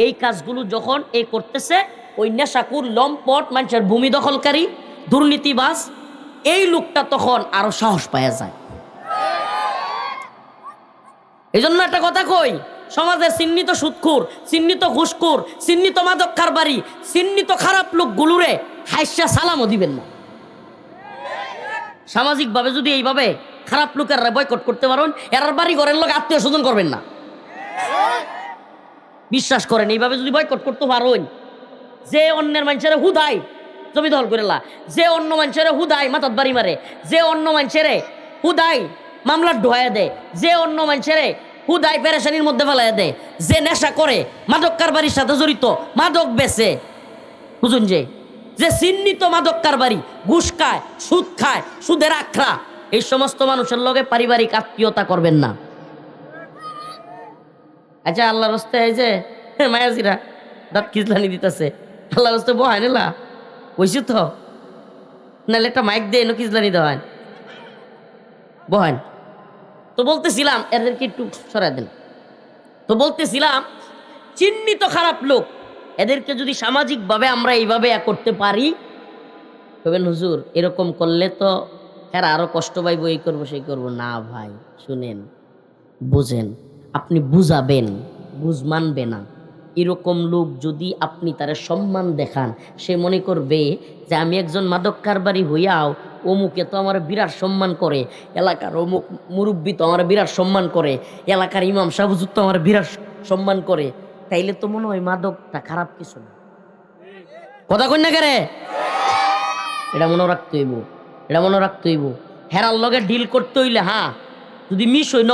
এই কাজগুলো যখন এই করতেছে ওই নেশাকুর লম্পট মানুষের ভূমি দখলকারী দুর্নীতিবাজ, এই লোকটা তখন আরো সাহস পাওয়া যায়। এই জন্য একটা কথা কই, সমাজের চিহ্নিত সুদখোর, চিহ্নিত ঘুষখোর, চিহ্নিত মাদক কারবারি, চিহ্নিত খারাপ লোকগুলোরে হাইসা সালামও দিবেন না। সামাজিকভাবে যদি এইভাবে খারাপ লোকের বয়কট করতে পারেন, এর বাড়ি ঘরের লোক আত্মীয় স্বজন করবেন না। বিশ্বাস করেন, এইভাবে যদি বয়কট করতে পারেন, যে অন্যের মানুষের হুদাই জমি দখল করেলা, যে অন্য মানুষের হুদাই মাথাত বাড়ি মারে, যে অন্য মানুষের হুদাই মামলার ঢোয়া দেয়, যে অন্য মানুষের হুদাই পেরেশানির মধ্যে ফেলাই দেয়, যে নেশা করে মাদক কারবারির সাথে জড়িত, মাদক বেচে, বুঝুন যে চিহ্নিত মাদক কারবারি, ঘুষ খায়, সুদ খায়, সুদের আখড়া, এই সমস্ত মানুষের লগে পারিবারিক আত্মীয়তা করবেন না। আচ্ছা আল্লাহর রাস্তায় এই যে মায়াজিরা দাঁত খিজলানি দিতেছে, আল্লাহর রাস্তায় বহায় নিলা বইছি তো, নাহলে একটা মাইক দিয়ে এনে খিজলানি দেওয়ান বহান। তো বলতেছিলাম এদেরকে একটু সরাই দেন। তো বলতেছিলাম চিহ্নিত খারাপ লোক, এদেরকে যদি সামাজিকভাবে আমরা এইভাবে করতে পারি, তবে হুজুর এরকম করলে তো এরা আরো কষ্ট পাইব, এই করবো সেই করবো না। ভাই শুনেন, বুঝেন, আপনি বুঝাবেন, বুঝ মানবে না। এরকম লোক যদি আপনি তার সম্মান দেখান, সে মনে করবে যে আমি একজন মাদক কারবারি হইয়াও অমুকে তো আমার বিরাট সম্মান করে, এলাকার অমুক মুরব্বী তো আমার বিরাট সম্মান করে, এলাকার ইমাম সাহেব হুজুর তো আমার বিরাট সম্মান করে, তাইলে তো মনে হয় মাদকটা খারাপ কিছু না। কথা কই না কে রে? এটা মনে রাখতে হইব, এটা মনে রাখতে হইব। হেরার লগে ডিল করতে হইলে, হ্যাঁ যদি মিস হই ন,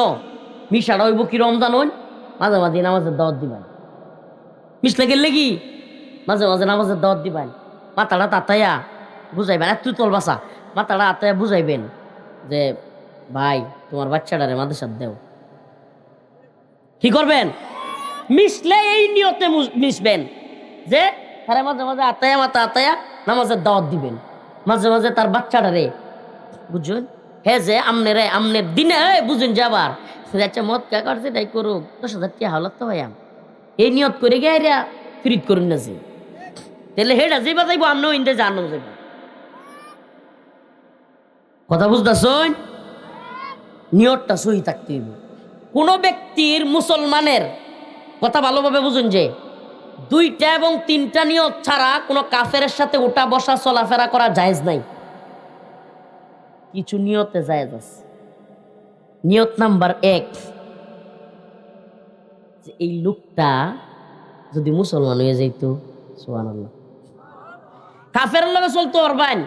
মিশাটা হইব কি রমজান হইন মাঝে মাঝে নামাজের দাওয়াত দিবেন, মিশলে গেলে কি মাঝে মাঝে নামাজের দাওয়াত দিবেন, মাথাটা তাতাইয়া বুঝাইবেন, তুই তোল বাসা, মাথাটা আতাইয়া বুঝাইবেন যে ভাই তোমার বাচ্চাটারে মাদ্রাসাত দেও। কি করবেন? মিশলে এই নিয়তে মিশবেন যে তারা মাঝে মাঝে আতায়া মাথা আতায়া নামাজের দাওয়াত দিবেন, মাঝে মাঝে তার বাচ্চাটারে বুঝুন, হে যে আমনের দিনে বুঝুন যে আবার আচ্ছা মদ কে করছে তাই করুক, 10,000 টাকা হাওলাত তো ভাইয়াম, এই নিয়ত করে গিয়ে ফিরিত করুন না যে, তাহলে হেডা যে বাজাইব আমনে ইন্দে জানো যাইব। কথা বুঝতেছন? নিয়তটা সহি থাকতে হইব। কোন ব্যক্তির, মুসলমানের কথা ভালোভাবে বুঝুন যে 2টা এবং 3টা নিয়ত ছাড়া কোনো কাফেরের সাথে উঠা বসা চলাফেরা করা জায়েজ নাই। কিছু নিয়তে জায়েজ আছে। নিয়ত নাম্বার 1, যে এই লোকটা যদি মুসলমান হয়ে যাইতো, সুবহানাল্লাহ, কাফেরের লগে চলতে পারবেন,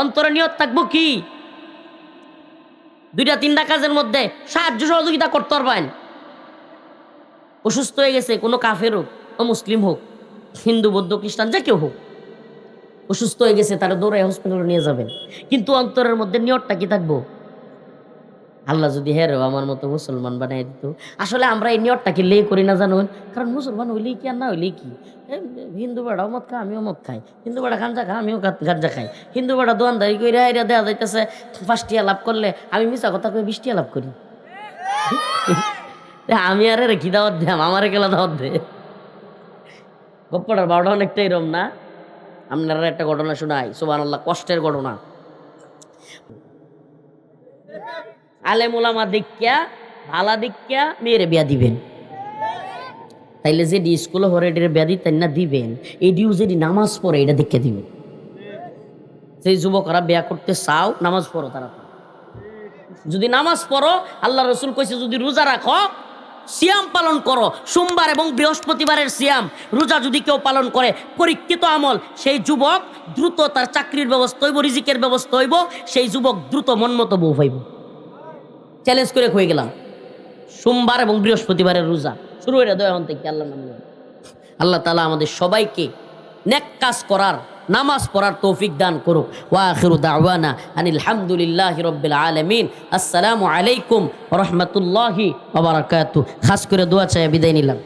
অন্তরে নিয়ত থাকবো কি 2টা-3টা কাজের মধ্যে সাহায্য সহযোগিতা করতে পারবেন। অসুস্থ হয়ে গেছে কোনো কাফের হোক ও মুসলিম হোক, হিন্দু বৌদ্ধ খ্রিস্টান যে কেউ হোক, অসুস্থ হয়ে গেছে, তারা দৌড়ায় হসপিটালে নিয়ে যাবেন, কিন্তু অন্তরের মধ্যে নিয়তটা কি থাকবো? আল্লাহ যদি হেরো আমার মতো মুসলমান বানাই দিত। আসলে আমরা এই নিয়তটাকে লে করি না জানুন, কারণ মুসলমান হইলেই কি আর না হইলেই কি, হিন্দু বেড়াও মদ খায় আমিও মদ খাই, হিন্দু বেড়া গাঞ্জা খায় আমিও গাঞ্জা খাই, হিন্দু বেড়া দোয়ানদারি করে দেওয়া যাইতেছে 5 টিয়া লাভ করলে আমি মিশা কথা কই 20 টিয়া লাভ করি। আমি আরে রেখি দাওয়াত দিলাম, আমারে গেলা দাওয়াত দে। গপ্পটার বারোটা অনেকটা এরম না। আপনারা একটা ঘটনা শোনাই, সুবহানাল্লাহ, কষ্টের ঘটনা। আলেম ওলামা দেখিয়া ভালা দেখিয়া মেয়েরে বিয়া দিবেন, তাইলে যে স্কুলে হরে এটির বিয়া দিতেন না দিবেন, এডিও যদি নামাজ পড়ে এটা দেখে দিবেন। সেই যুবকরা বিয়া করতে চাও, নামাজ পড়ো তারা। যদি নামাজ পড়ো, আল্লাহ রসুল কইছে যদি রোজা রাখো, সিয়াম পালন করো, সোমবার এবং বৃহস্পতিবারের সিয়াম রোজা যদি কেউ পালন করে, পরীক্ষিত আমল, সেই যুবক দ্রুত তার চাকরির ব্যবস্থা হইব, রিজিকের ব্যবস্থা হইব, সেই যুবক দ্রুত মন মতো বউ পাইব। চ্যালেঞ্জ করে হয়ে গেলাম। সোমবার এবং বৃহস্পতিবারের রোজা শুরু হয়ে দেয় এখন থেকে আল্লাহ নাম নিয়ে। আল্লাহ তাআলা আমাদের সবাইকে নেক কাজ করার, নামাজ পড়ার তৌফিক দান করুক। ওয়া আখিরু দাওয়ানা আনিল হামদুলিল্লাহি রাব্বিল আলামিন। আসসালামু আলাইকুম ওয়া রাহমাতুল্লাহি ওয়া বারাকাতুহু। খাস করে দোয়া চাই বিদায় নিলাম।